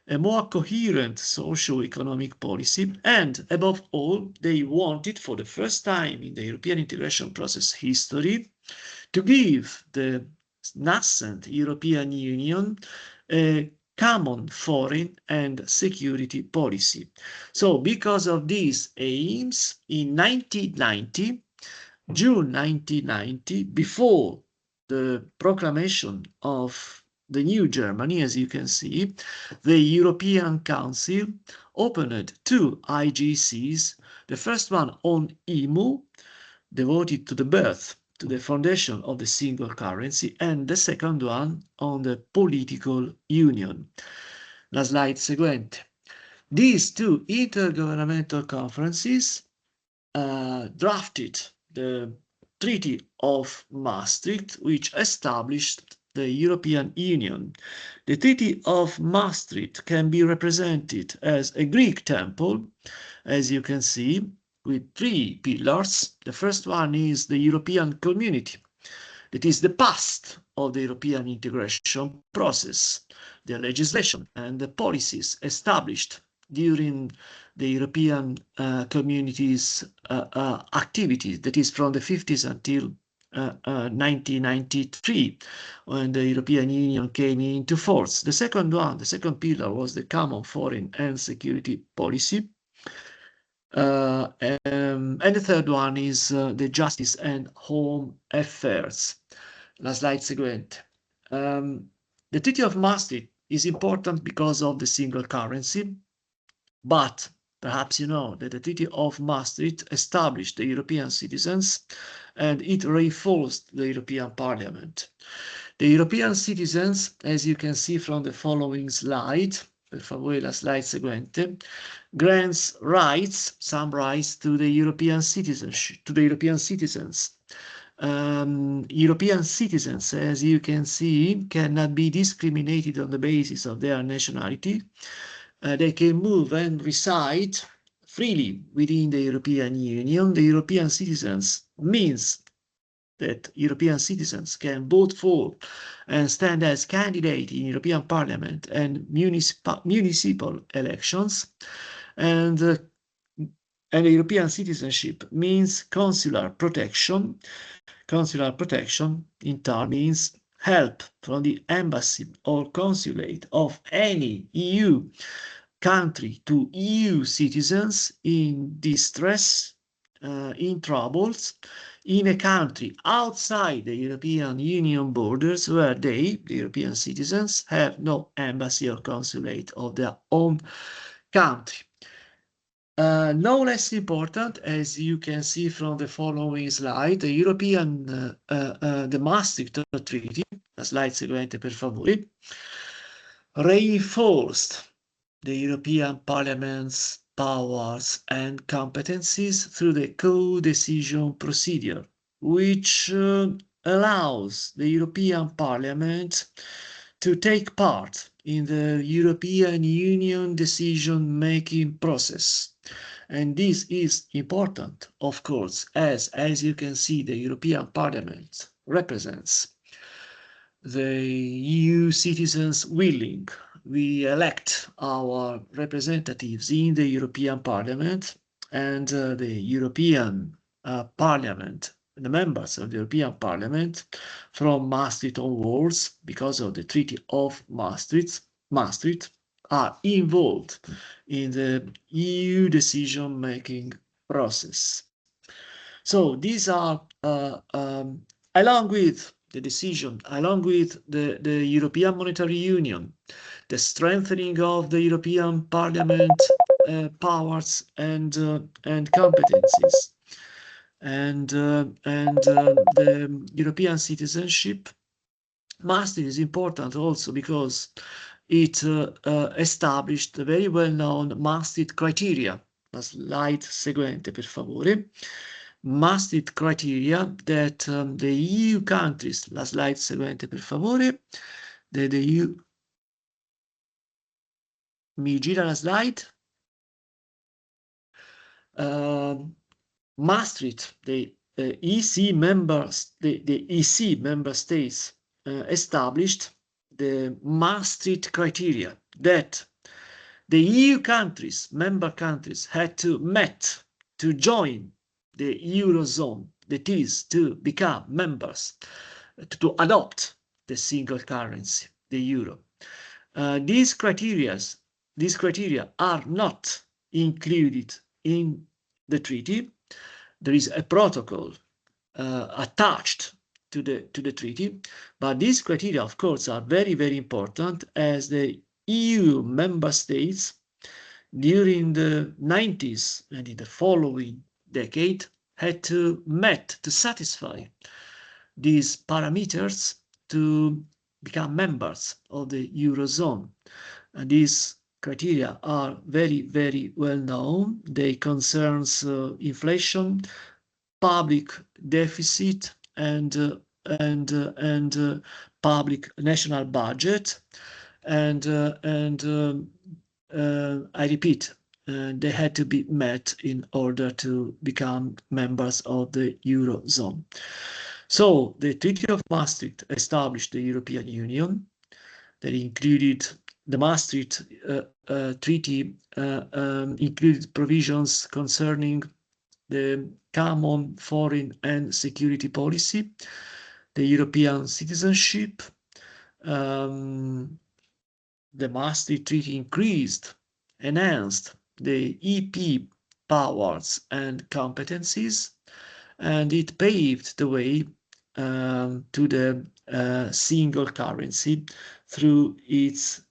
a more coherent socio-economic policy, and above all, they wanted, for the first time in the European integration process history, to give the nascent European Union a common foreign and security policy. So because of these aims, in 1990, June 1990, before the proclamation of the new Germany, as you can see, the European Council opened two IGCs, the first one on EMU, devoted to the birth, to the foundation of the single currency, and the second one on the political union. La slide seguente. These two intergovernmental conferences drafted the Treaty of Maastricht, which established the European Union. The Treaty of Maastricht can be represented as a Greek temple, as you can see, with three pillars. The first one is the European Community. That is the past of the European integration process, the legislation and the policies established during the European community's activities, that is from the 50s until 1993, when the European Union came into force. The second one, the second pillar, was the common foreign and security policy. And the third one is the justice and home affairs. La slide seguente. The Treaty of Maastricht is important because of the single currency, but perhaps you know that the Treaty of Maastricht established the European citizens and it reinforced the European Parliament. The European citizens, as you can see from the following slide, per favore la slide seguente, grants rights, some rights to the European citizenship, to the European citizens. European citizens, as you can see, cannot be discriminated on the basis of their nationality. They can move and reside freely within the European Union. The European citizens means that European citizens can vote for and stand as candidate in European Parliament and municipal elections. And the European citizenship means consular protection. Consular protection in turn means help from the embassy or consulate of any EU country to EU citizens in distress, in troubles, in a country outside the European Union borders where they, the European citizens, have no embassy or consulate of their own country. No less important, as you can see from the following slide, the European, the Maastricht Treaty, la slide seguente per favore, reinforced the European Parliament's powers and competencies through the co-decision procedure, which allows the European Parliament to take part in the European Union decision-making process. And this is important, of course, as you can see, the European Parliament represents the EU citizens willing. We elect our representatives in the European Parliament, and the European Parliament, the members of the European Parliament from Maastricht onwards, because of the Treaty of Maastricht, are involved in the EU decision-making process. So these are, along with the decision, along with the European Monetary Union, the strengthening of the European Parliament powers and competencies, and the European citizenship. Maastricht is important also because it established the very well-known Maastricht criteria. La slide seguente, per favore. Maastricht criteria that the EU countries, la slide seguente, per favore. The EU. Mi gira la slide. Maastricht, the EC members, the EC member states established the Maastricht criteria that the EU countries, member countries, had to meet to join the Eurozone, that is, to become members, to adopt the single currency, the euro. These criteria are not included in the treaty. There is a protocol attached to the treaty, but these criteria, of course, are very, very important, as the EU member states during the 90s and in the following decade had to satisfy these parameters to become members of the Eurozone. And these criteria are very, very well known. They concern inflation, public deficit, and public national budget. And I repeat, they had to be met in order to become members of the Eurozone. So the Treaty of Maastricht established the European Union. That included the Maastricht Treaty included provisions concerning the common foreign and security policy, the European citizenship. The Maastricht Treaty enhanced the EP powers and competencies, and it paved the way to the single currency through these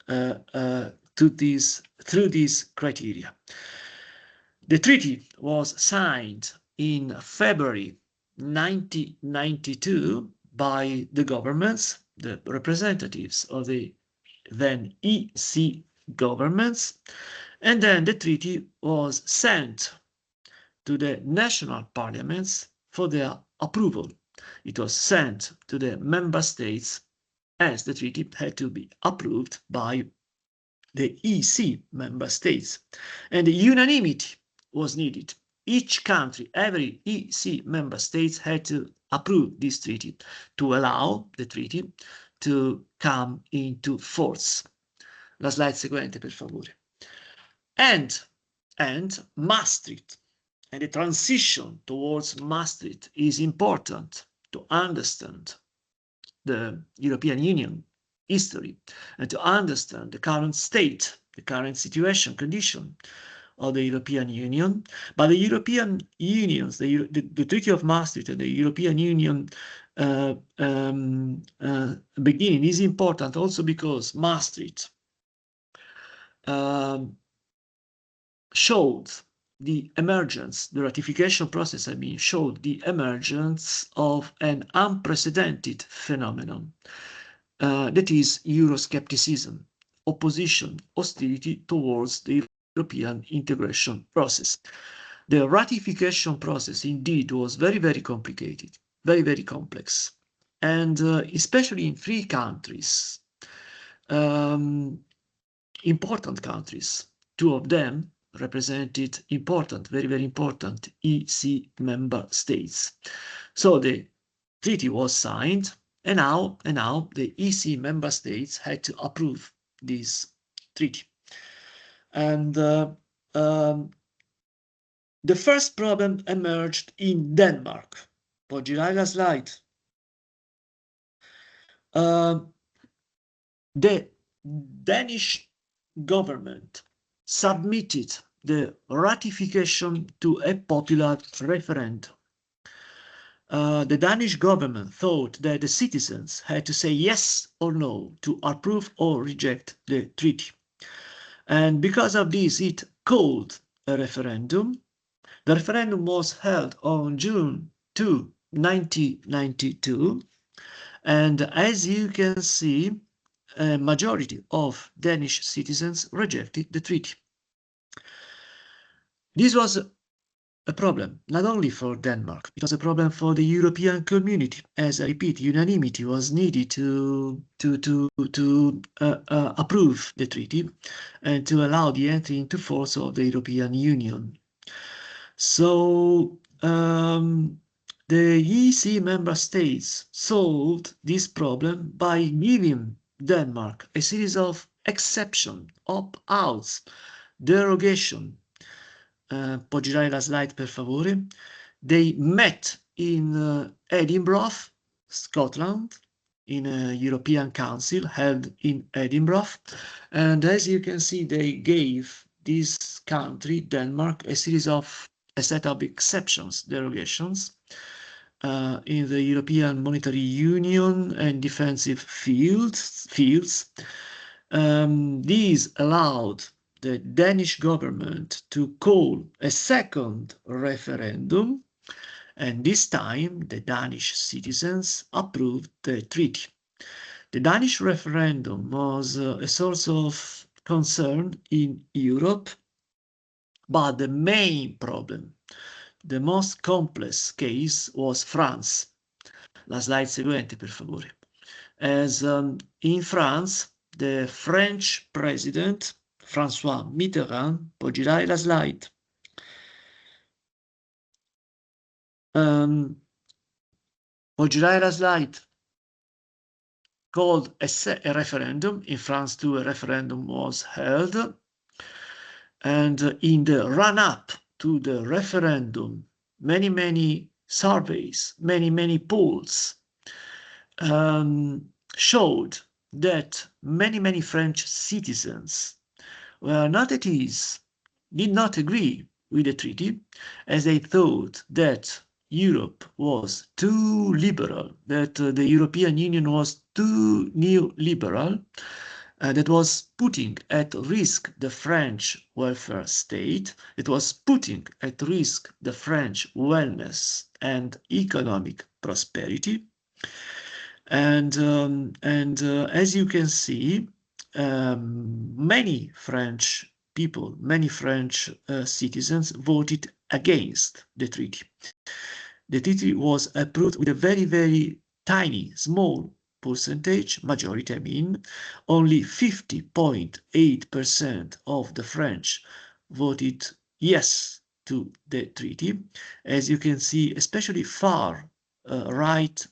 criteria. The treaty was signed in February 1992 by the governments, the representatives of the then EC governments, and then the treaty was sent to the national parliaments for their approval. It was sent to the member states, as the treaty had to be approved by the EC member states, and unanimity was needed. Each country, every EC member states, had to approve this treaty to allow the treaty to come into force. La slide seguente, per favore. And Maastricht, and the transition towards Maastricht is important to understand the European Union history and to understand the current state, the current situation, condition of the European Union. But the European Union, the Treaty of Maastricht and the European Union beginning is important also because Maastricht showed the emergence, the ratification process, showed the emergence of an unprecedented phenomenon. That is Euroscepticism, opposition, hostility towards the European integration process. The ratification process indeed was very, very complicated, very, very complex, and especially in 3 countries, important countries. 2 of them represented important, very, very important EC member states. So the treaty was signed, and now the EC member states had to approve this treaty. And the first problem emerged in Denmark. Può girare la slide. The Danish government submitted the ratification to a popular referendum. The Danish government thought that the citizens had to say yes or no to approve or reject the treaty. And because of this, it called a referendum. The referendum was held on June 2, 1992. And as you can see, a majority of Danish citizens rejected the treaty. This was a problem, not only for Denmark, it was a problem for the European community. As I repeat, unanimity was needed to approve the treaty and to allow the entry into force of the European Union. So the EC member states solved this problem by giving Denmark a series of exceptions, opt-outs, derogation. Può girare la slide, per favore. They met in Edinburgh, Scotland, in a European Council held in Edinburgh. And as you can see, they gave this country, Denmark, a set of exceptions, derogations, in the European Monetary Union and defensive fields. These allowed the Danish government to call a second referendum, and this time the Danish citizens approved the treaty. The Danish referendum was a source of concern in Europe, but the main problem, the most complex case, was France. La slide seguente, per favore. As in France, the French president, François Mitterrand, può girare la slide. Può girare la slide. Called a referendum. In France too, a referendum was held. And in the run-up to the referendum, many surveys, many polls showed that many French citizens were not at ease, did not agree with the treaty, as they thought that Europe was too liberal, that the European Union was too neoliberal, that was putting at risk the French welfare state. It was putting at risk the French wellness and economic prosperity. And as you can see, many French people, many French citizens voted against the treaty. The treaty was approved with a very tiny, small percentage, majority I mean. Only 50.8% of the French voted yes to the treaty. As you can see, especially far right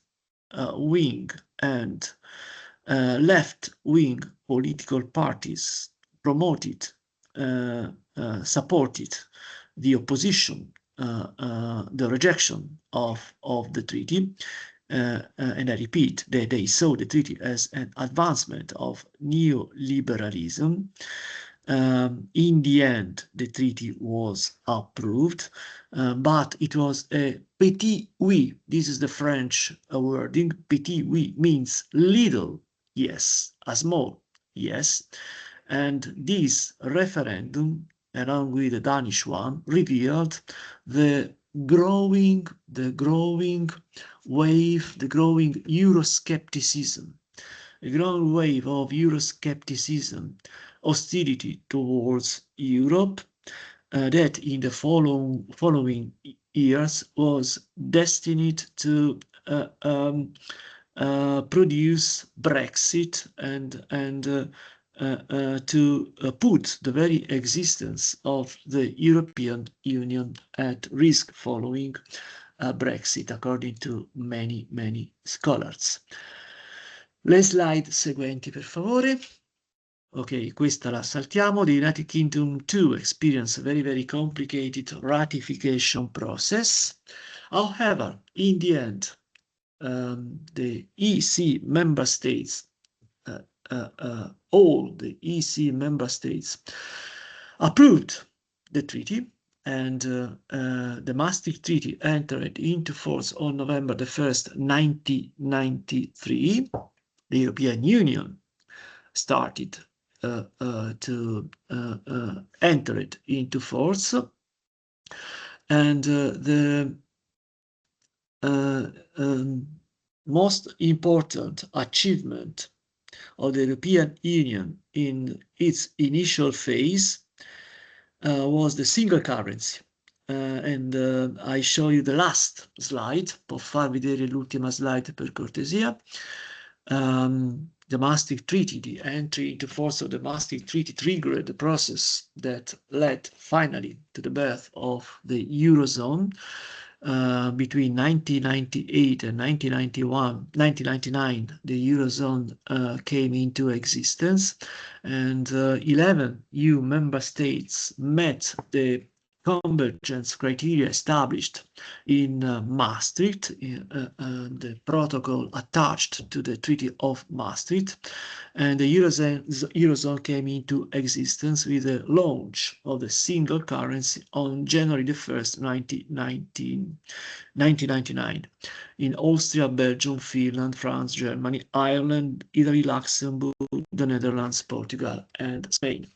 wing and left-wing political parties promoted, supported the opposition, the rejection of the treaty. And I repeat, they saw the treaty as an advancement of neoliberalism. In the end, the treaty was approved, but it was a petit oui. This is the French wording. Petit oui means little yes, a small yes. And this referendum, along with the Danish one, revealed the growing wave, the growing Euroscepticism, a growing wave of Euroscepticism, hostility towards Europe, that in the following years was destined to produce Brexit and to put the very existence of the European Union at risk following Brexit, according to many scholars. Le slide seguenti, per favore. Ok, questa la saltiamo. The United Kingdom too experienced a very complicated ratification process. However, in the end, the EC member states, all the EC member states approved the treaty, and the Maastricht Treaty entered into force on November the 1st, 1993. The European Union started to enter it into force, and the most important achievement of the European Union in its initial phase was the single currency. And I show you the last slide. Può far vedere l'ultima slide per cortesia. The Maastricht Treaty, the entry into force of the Maastricht Treaty triggered the process that led finally to the birth of the Eurozone. Between 1998 and 1999, the Eurozone came into existence, and 11 EU member states met the convergence criteria established in Maastricht, the protocol attached to the Treaty of Maastricht, and the Eurozone came into existence with the launch of the single currency on January the 1st, 1999, in Austria, Belgium, Finland, France, Germany, Ireland, Italy, Luxembourg, the Netherlands, Portugal, and Spain.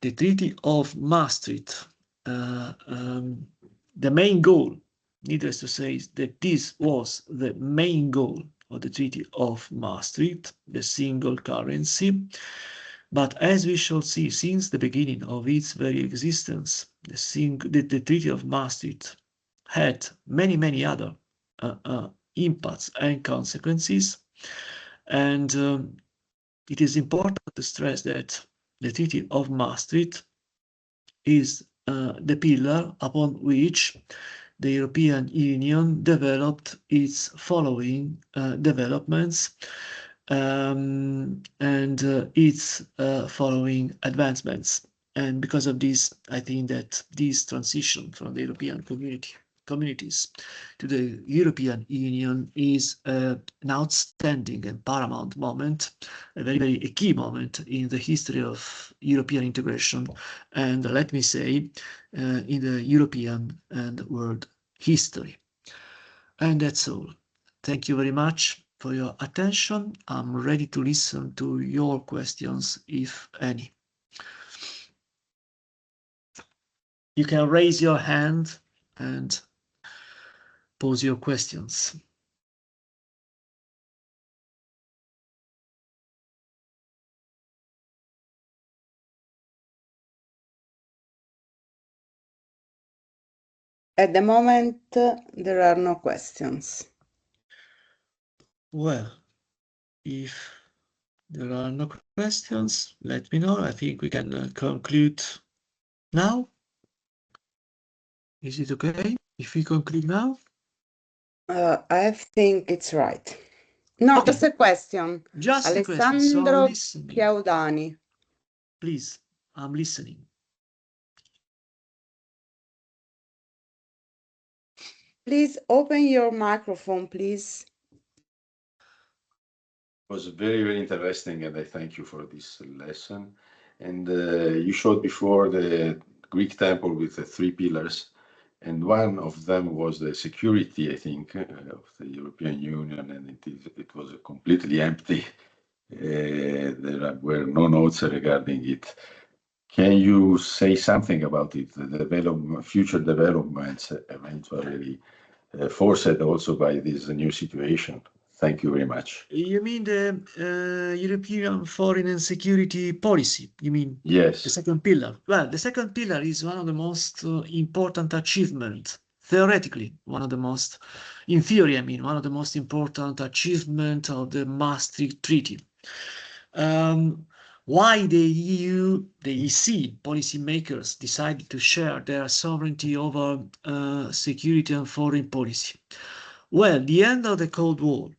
The Treaty of Maastricht, the main goal, needless to say, is that this was the main goal of the Treaty of Maastricht, the single currency. But as we shall see, since the beginning of its very existence, the Treaty of Maastricht had many other impacts and consequences. And it is important to stress that the Treaty of Maastricht is the pillar upon which the European Union developed its following developments and its following advancements. And because of this, I think that this transition from the European communities to the European Union is an outstanding and paramount moment, a very key moment in the history of European integration, and let me say, in the European and world history. And that's all. Thank you very much for your attention. I'm ready to listen to your questions, if any. You can raise your hand and pose your questions. At the moment, there are no questions. Well, if there are no questions, let me know. I think we can conclude now. Is it okay if we conclude now? I think it's right. No, Okay. just a question. Just a question. So I'm Alessandro listening. Chiaudani. Please, I'm listening. Please open your microphone, please. It was very interesting, and I thank you for this lesson. And you showed before the Greek temple with the 3 pillars, and one of them was the security, I think, of the European Union, and it was completely empty. There were no notes regarding it. Can you say something about it, the future developments eventually forced also by this new situation? Thank you very much. You mean the European foreign and security policy? You mean Yes. the second pillar? Well, the second pillar is one of the most important achievements, theoretically, one of the most, in theory, I mean, one of the most important achievements of the Maastricht Treaty. Why the EU, the EC policymakers decided to share their sovereignty over security and foreign policy? Well, the end of the Cold War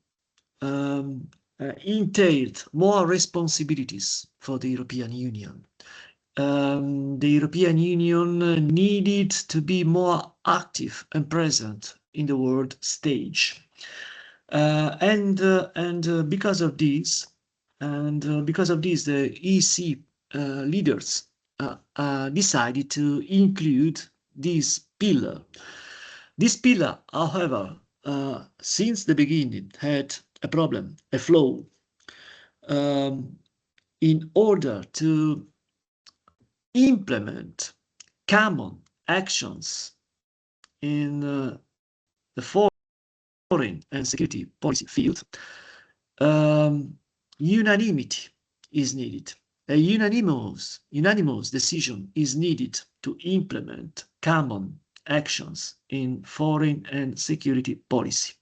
entailed more responsibilities for the European Union. The European Union needed to be more active and present in the world stage. And because of this, the EC leaders decided to include this pillar. This pillar, however, since the beginning had a problem, a flaw. In order to implement common actions in the foreign and security policy field, unanimity is needed. A unanimous decision is needed to implement common actions in foreign and security policy.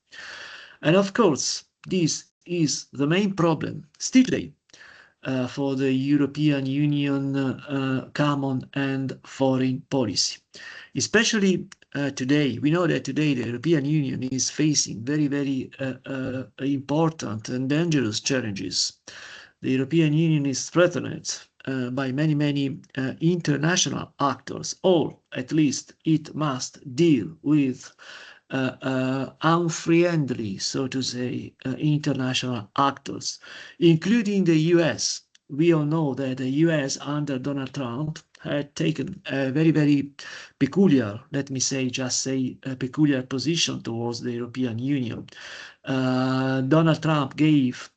And of course, this is the main problem still today for the European Union common and foreign policy. Especially today, we know that today the European Union is facing very important and dangerous challenges. The European Union is threatened by many international actors, or at least it must deal with unfriendly, so to say, international actors, including the US. We all know that the US under Donald Trump had taken a very peculiar, let me say, just say, a peculiar position towards the European Union. Donald Trump gave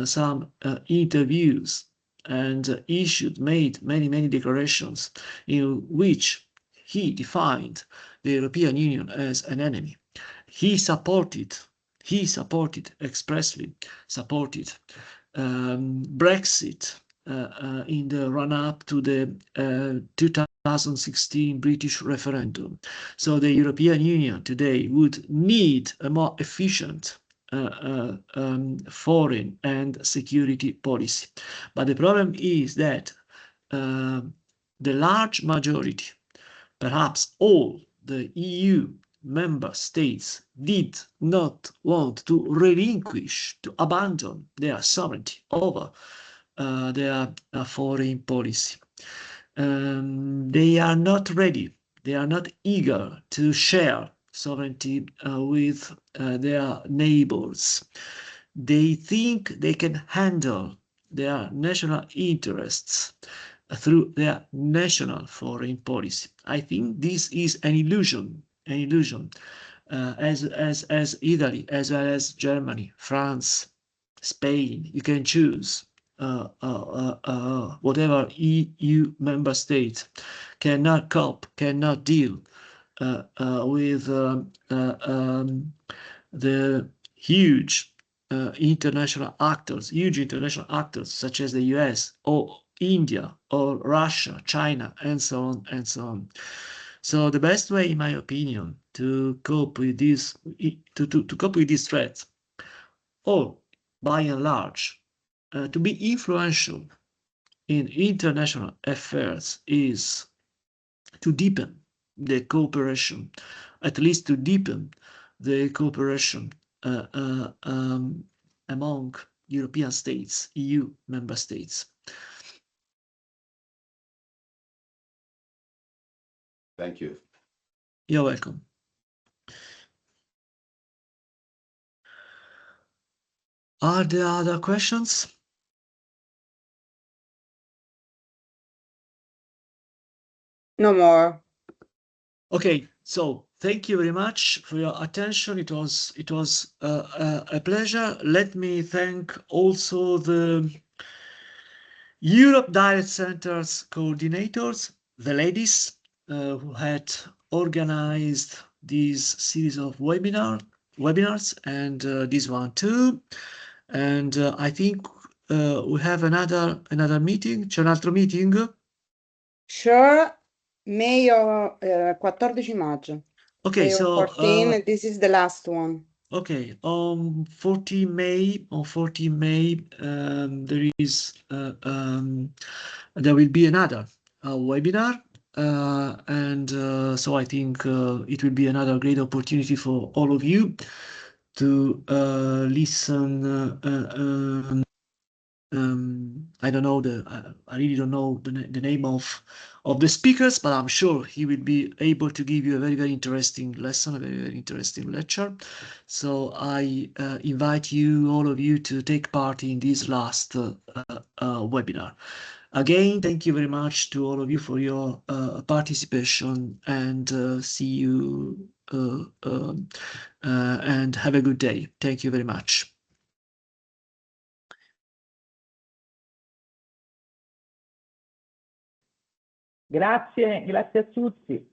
some interviews and made many declarations in which he defined the European Union as an enemy. He expressly supported Brexit in the run-up to the 2016 British referendum. So the European Union today would need a more efficient foreign and security policy. But the problem is that the large majority, perhaps all the EU member states, did not want to relinquish, to abandon their sovereignty over their foreign policy. They are not ready, they are not eager to share sovereignty with their neighbors. They think they can handle their national interests through their national foreign policy. I think this is an illusion, as Italy, as well as Germany, France, Spain. You can choose whatever EU member state cannot cope, cannot deal with the huge international actors, such as the US or India or Russia, China, and so on and so on. So the best way, in my opinion, to cope with this, to cope with these threats, or by and large, to be influential in international affairs, is to deepen the cooperation, at least to deepen the cooperation among European states, EU member states. Thank you. You're welcome. Are there other questions? No more. Okay, so thank you very much for your attention. It was a pleasure. Let me thank also the Europe Direct Centers coordinators, the ladies who had organized this series of webinars, and this one too. And I think we have another meeting. C'è un altro meeting? Sure. May 14 maggio. Okay, May so 14, this is the last one. okay, on 14 May, there is there will be another webinar, and so I think it will be another great opportunity for all of you to listen. I don't know I really don't know the name of the speakers, but I'm sure he will be able to give you a very interesting lesson, a very interesting lecture. So I invite you, all of you, to take part in this last webinar. Again, thank you very much to all of you for your participation, and see you and have a good day. Thank you very much. Grazie a tutti.